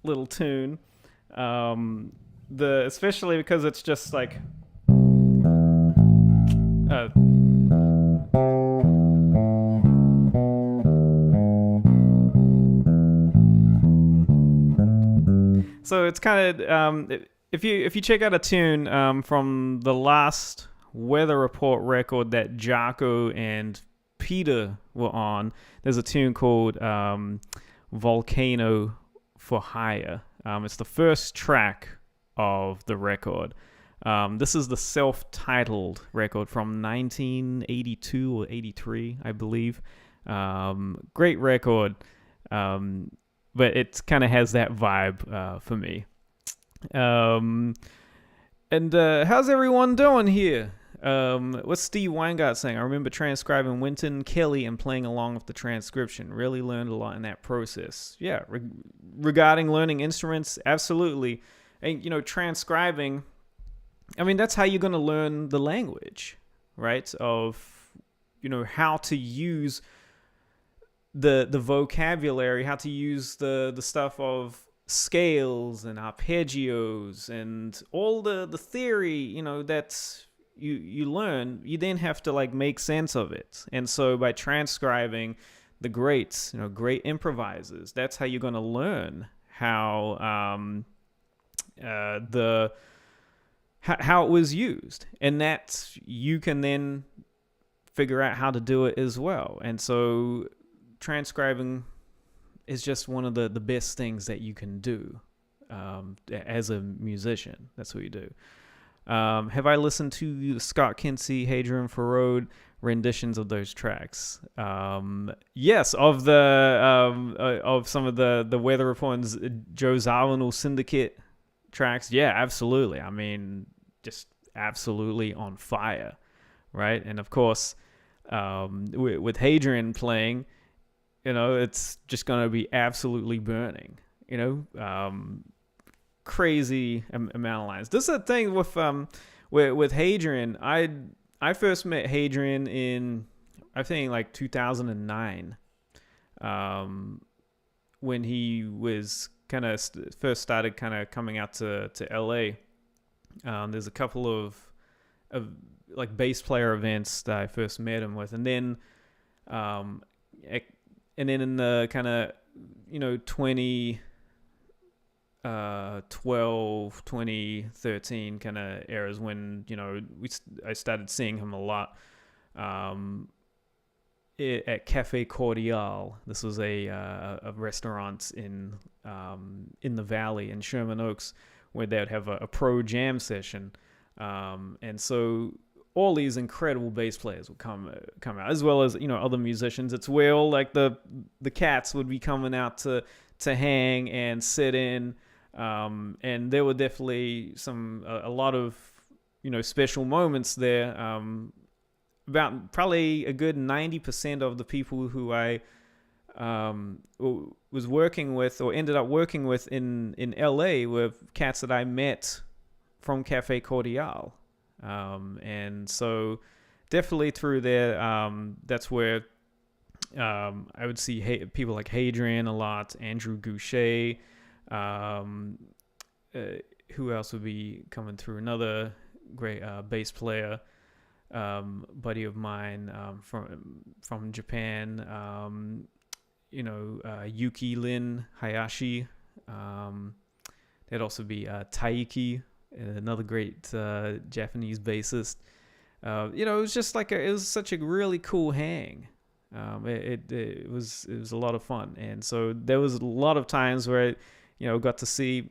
little tune. Especially because it's just like so it's kind of if you check out a tune from the last Weather Report record that Jaco and Peter were on, there's a tune called Volcano for Hire. It's the first track of the record. This is the self-titled record from 1982 or 83, I believe. Great record, but it kind of has that vibe for me. And how's everyone doing here? What's Steve Weingart saying? I remember transcribing Winton Kelly and playing along with the transcription. Really learned a lot in that process. Yeah, regarding learning instruments, absolutely. And, transcribing, I mean, that's how you're going to learn the language, right? Of, how to use the vocabulary, how to use the stuff of scales and arpeggios and all the theory, that's you learn. You then have to make sense of it. And so by transcribing the greats, great improvisers, that's how you're going to learn how how it was used, and that you can then figure out how to do it as well. And so transcribing is just one of the best things that you can do as a musician. That's what you do. Have I listened to the Scott Kinsey, Hadrian Farode renditions of those tracks? Yes, of the of some of the Weather Report's Joe Zawinul Syndicate tracks. Yeah, absolutely. I mean, just absolutely on fire, right? And of course, with Hadrian playing, it's just going to be absolutely burning, crazy amount of lines. This is the thing with Hadrian. I first met Hadrian in, I think, 2009, when he was kind of first started kind of coming out to LA. There's a couple of bass player events that I first met him with, and then in the kind of 2012, 2013 kind of eras when I started seeing him a lot at Cafe Cordial. This was a restaurant in the Valley in Sherman Oaks, where they would have a pro jam session, and so all these incredible bass players would come out, as well as, you know, other musicians. It's where all like the cats would be coming out to hang and sit in, and there were definitely a lot of, you know, special moments there. About probably a good 90% of the people who I was working with or ended up working with in LA were cats that I met from Cafe Cordial. And so definitely through there, that's where I would see people like Hadrian a lot, Andrew Goucher. Who else would be coming through? Another great bass player, buddy of mine from Japan. You know, Yuki Lin Hayashi. There'd also be Taiki, another great Japanese bassist. You know, it was just like it was such a really cool hang. It was a lot of fun, and so there was a lot of times where I, you know, got to see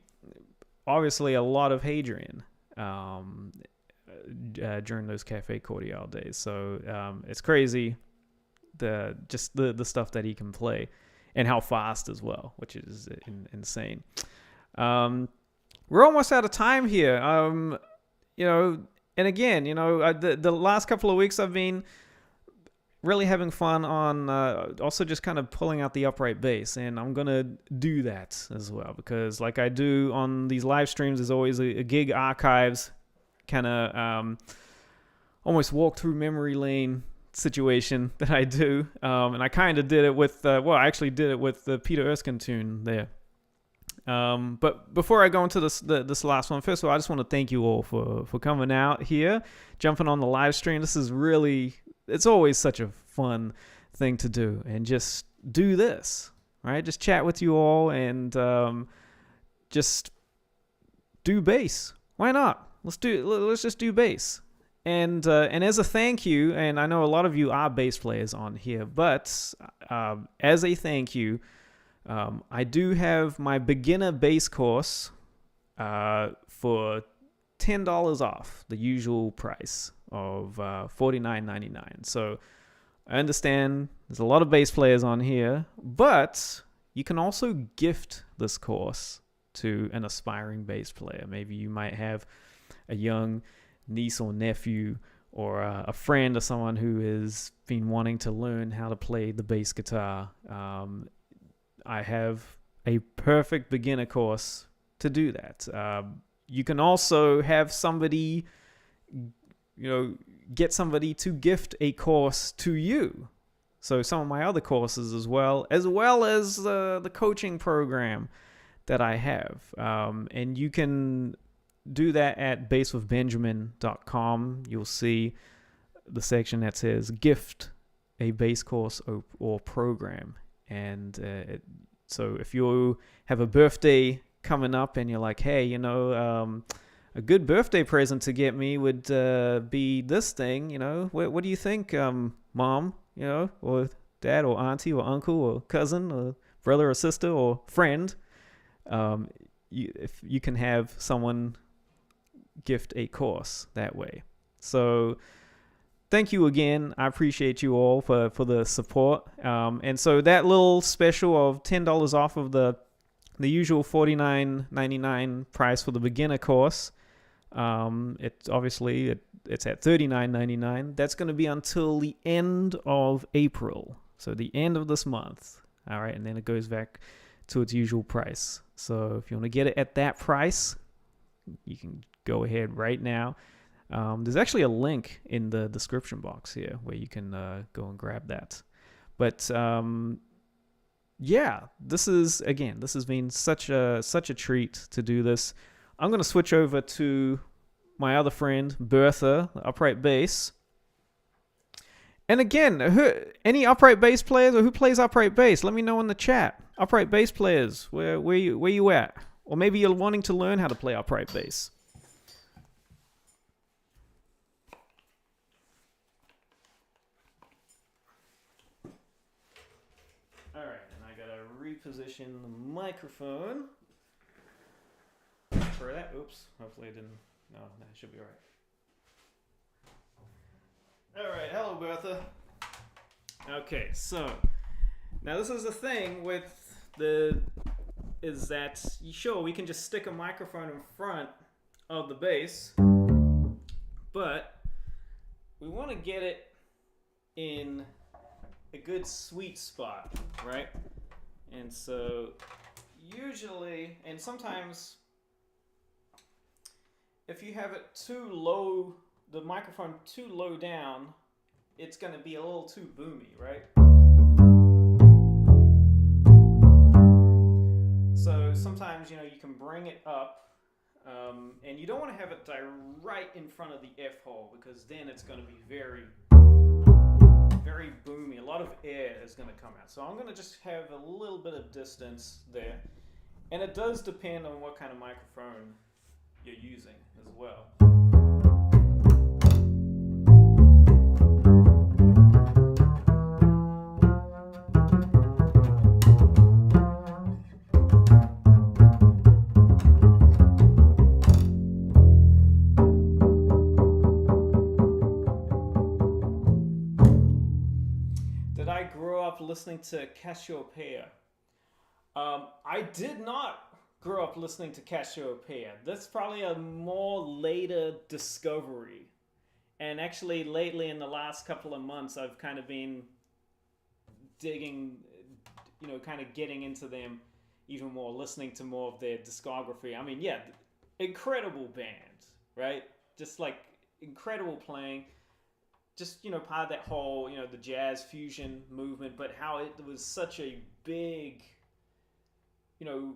obviously a lot of Hadrian during those Cafe Cordial days. So it's crazy the stuff that he can play and how fast as well, which is insane. We're almost out of time here. You know, and again, you know, the last couple of weeks I've been really having fun on also just kind of pulling out the upright bass, and I'm gonna do that as well, because like I do on these live streams, there's always a gig archives kind of almost walk through memory lane situation that I do, and I kind of did it with I actually did it with the Peter Erskine tune there. But before I go into this last one, first of all, I just want to thank you all for coming out here, jumping on the live stream. This is really, it's always such a fun thing to do, and just do this, right? Just chat with you all and just do bass. Why not? Let's just do bass. And as a thank you, and I know a lot of you are bass players on here, but as a thank you, I do have my beginner bass course for $10 off the usual price of $49.99. So I understand there's a lot of bass players on here, but you can also gift this course to an aspiring bass player. Maybe you might have a young niece or nephew, or a friend or someone who has been wanting to learn how to play the bass guitar. I have a perfect beginner course to do that. You can also have somebody, you know, get somebody to gift a course to you. So some of my other courses as well as the coaching program that I have. And you can do that at basswithbenjamin.com. You'll see the section that says gift a bass course or program. And so if you have a birthday coming up and you're like, hey, you know, a good birthday present to get me would be this thing, you know, what do you think, mom, you know, or dad or auntie or uncle or cousin or brother or sister or friend? If you can have someone gift a course that way. So thank you again. I appreciate you all for the support. And so that little special of $10 off of the usual $49.99 price for the beginner course, it's obviously it's at $39.99. That's going to be until the end of April. So the end of this month. All right. And then it goes back to its usual price. So if you want to get it at that price, you can go ahead right now. There's actually a link in the description box here where you can go and grab that. But yeah, this has been such a treat to do this. I'm going to switch over to my other friend, Bertha, the upright bass. And again, any upright bass players or who plays upright bass, let me know in the chat. Upright bass players, where you at? Or maybe you're wanting to learn how to play upright bass. All right, and I gotta reposition the microphone for that. Oops, hopefully it didn't. No, that should be all right. All right, hello Bertha. Okay, so now this is the thing with is that sure we can just stick a microphone in front of the bass, but we want to get it in a good sweet spot, right? And so usually, and sometimes if you have it too low, the microphone too low down, it's going to be a little too boomy, right? So sometimes, you know, you can bring it up, and you don't want to have it right in front of the F hole, because then it's going to be very, very boomy. A lot of air is going to come out. So I'm going to just have a little bit of distance there. And it does depend on what kind of microphone you're using as well. Did I grow up listening to Cassiopeia? I did not grow up listening to Cassiopeia. That's probably a more later discovery. And actually lately in the last couple of months, I've kind of been digging, you know, kind of getting into them even more, listening to more of their discography. I mean, yeah, incredible band, right? Just like incredible playing. Just, you know, part of that whole, you know, the jazz fusion movement, but how it was such a big, you know,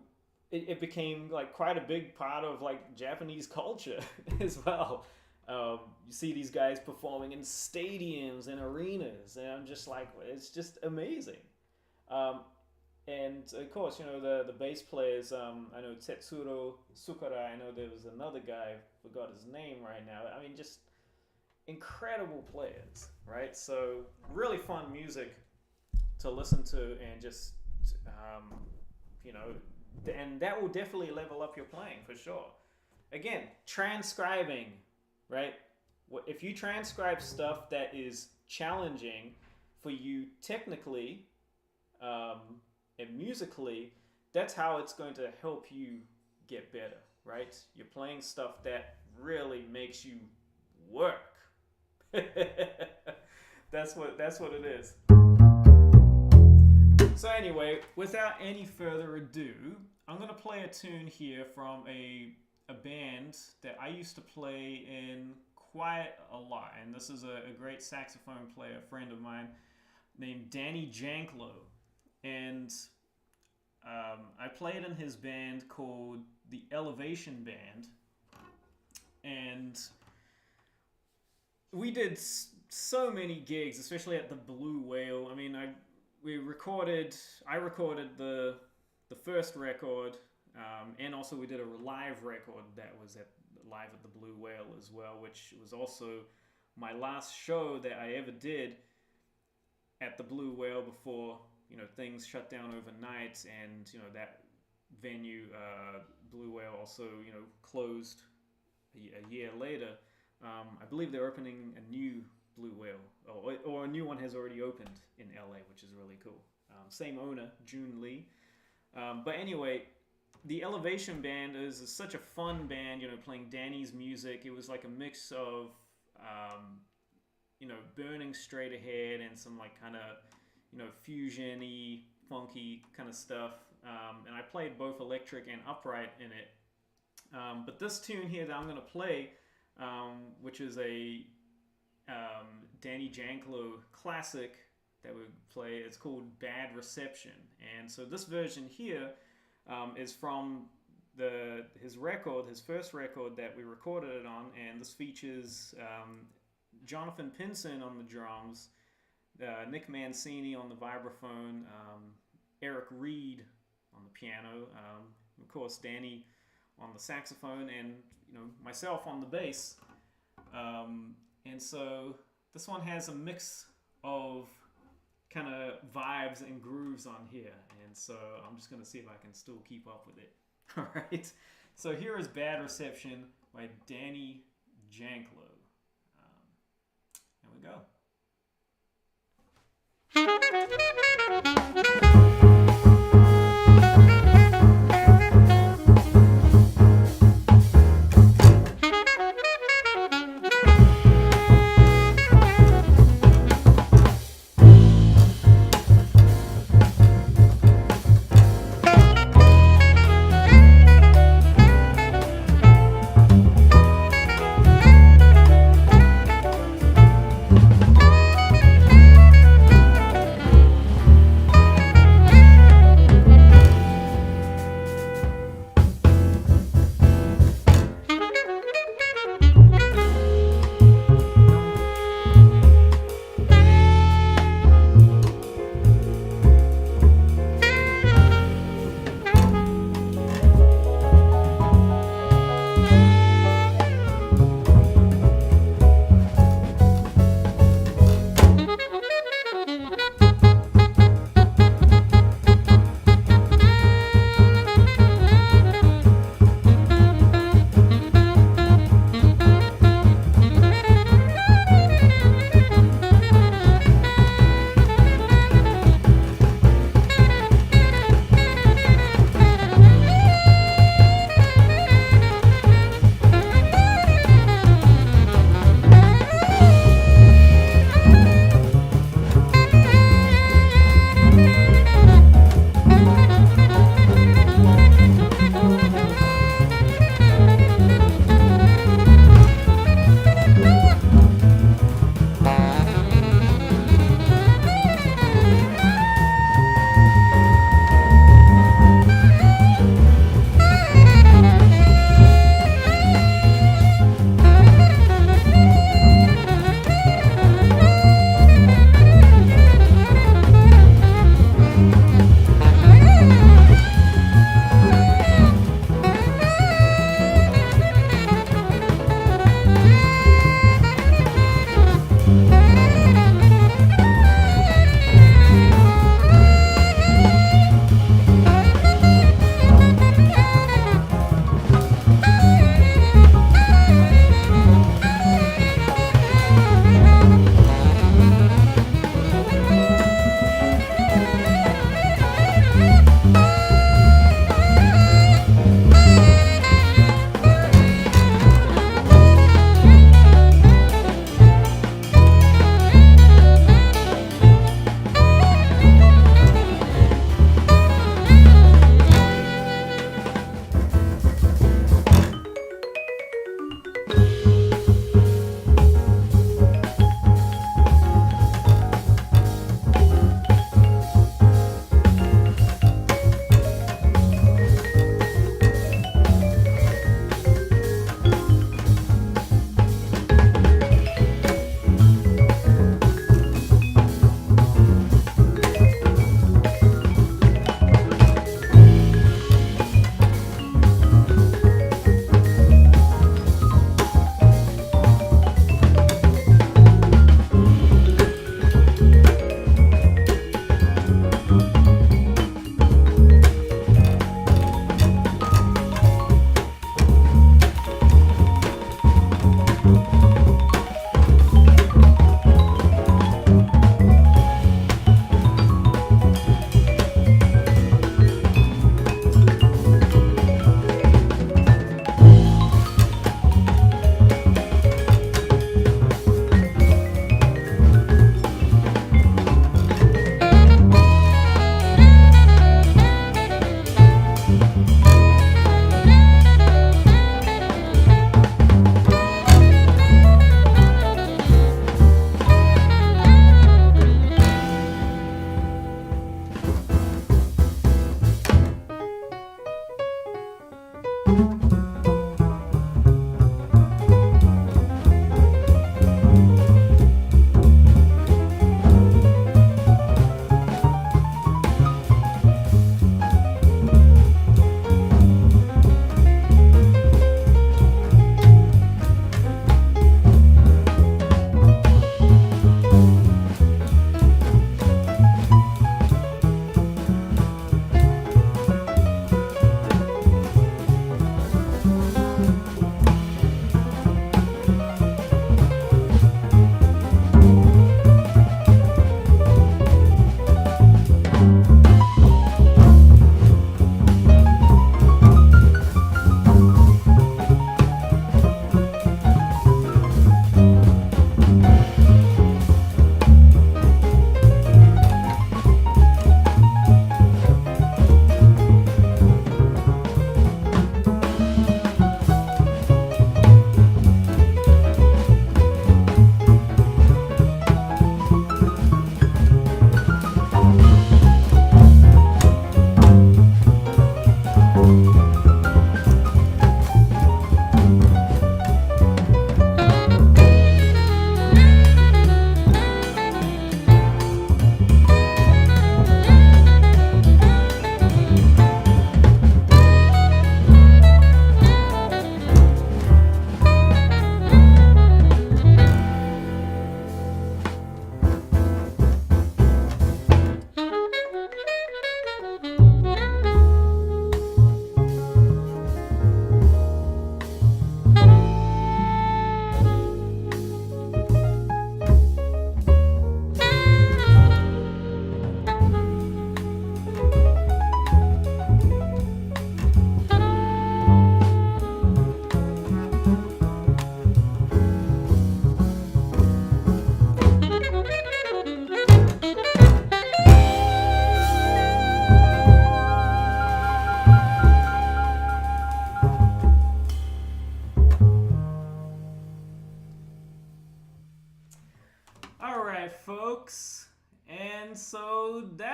it became like quite a big part of like Japanese culture as well. You see these guys performing in stadiums and arenas, and I'm just like, it's just amazing. And of course, you know, the bass players, I know Tetsuro Sukara, I know there was another guy, forgot his name right now. I mean, just incredible players, right? So really fun music to listen to, and just, you know, and that will definitely level up your playing for sure. Again, transcribing, right? If you transcribe stuff that is challenging for you technically and musically, that's how it's going to help you get better, right? You're playing stuff that really makes you work. That's what it is. So anyway, without any further ado, I'm gonna play a tune here from a band that I used to play in quite a lot, and this is a great saxophone player, a friend of mine named Danny Janklow, and I played in his band called the Elevation Band, and we did so many gigs, especially at the Blue Whale. I mean, I recorded the first record, and also we did a live record that was live at the Blue Whale as well, which was also my last show that I ever did at the Blue Whale before, you know, things shut down overnight, and, you know, that venue, Blue Whale, also, you know, closed a year later. I believe they're opening a new Blue Whale, or a new one has already opened in LA, which is really cool. Same owner, June Lee. But anyway, the Elevation Band is such a fun band, you know, playing Danny's music. It was like a mix of, you know, Burning Straight Ahead and some like kind of, you know, fusion-y, funky kind of stuff. And I played both electric and upright in it. But this tune here that I'm going to play, which is a Danny Janklow classic that we play, it's called Bad Reception. And so this version here is from his first record that we recorded it on, and this features Jonathan Pinson on the drums, Nick Mancini on the vibraphone, Eric Reed on the piano, of course Danny on the saxophone, and, you know, myself on the bass. And so this one has a mix of kind of vibes and grooves on here, and so I'm just going to see if I can still keep up with it. All right, so here is Bad Reception by Danny Janklow, and we're we go.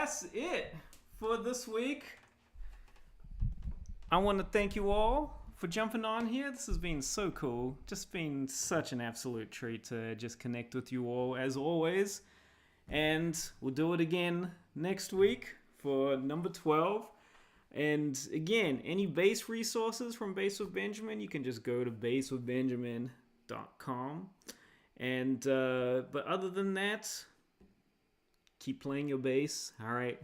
that's it for this week. I want to thank you all for jumping on here. This has been so cool. Just been such an absolute treat to just connect with you all as always. And we'll do it again next week for number 12. And again, any bass resources from Bass with Benjamin, you can just go to basswithbenjamin.com. And but other than that, keep playing your bass. All right,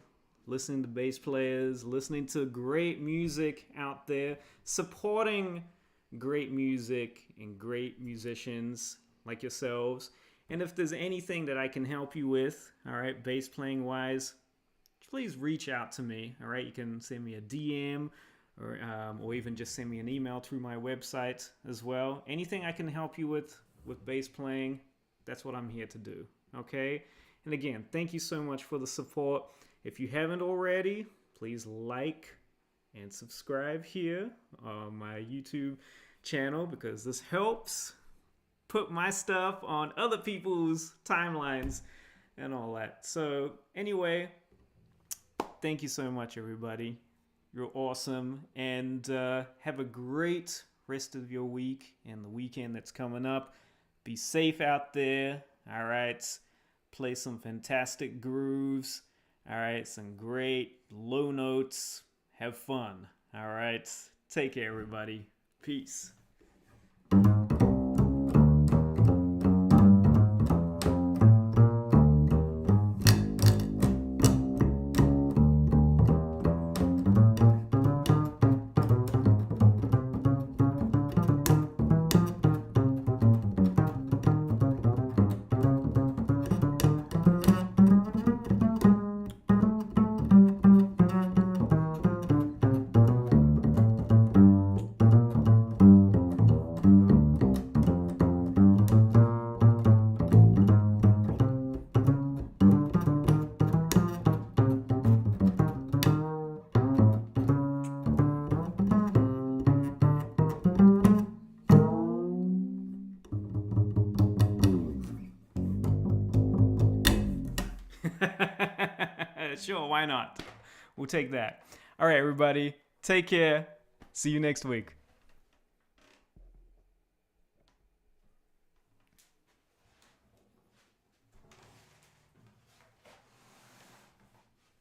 listening to bass players, listening to great music out there, supporting great music and great musicians like yourselves. And if there's anything that I can help you with, all right, bass playing wise, please reach out to me. All right, you can send me a DM or even just send me an email through my website as well. Anything I can help you with bass playing, that's what I'm here to do. Okay. And again, thank you so much for the support. If you haven't already, please like and subscribe here on my YouTube channel, because this helps put my stuff on other people's timelines and all that. So anyway, thank you so much, everybody. You're awesome. And have a great rest of your week and the weekend that's coming up. Be safe out there. All right. Play some fantastic grooves. All right. Some great low notes. Have fun. All right. Take care, everybody. Peace. Sure, why not? We'll take that. All right, everybody. Take care. See you next week.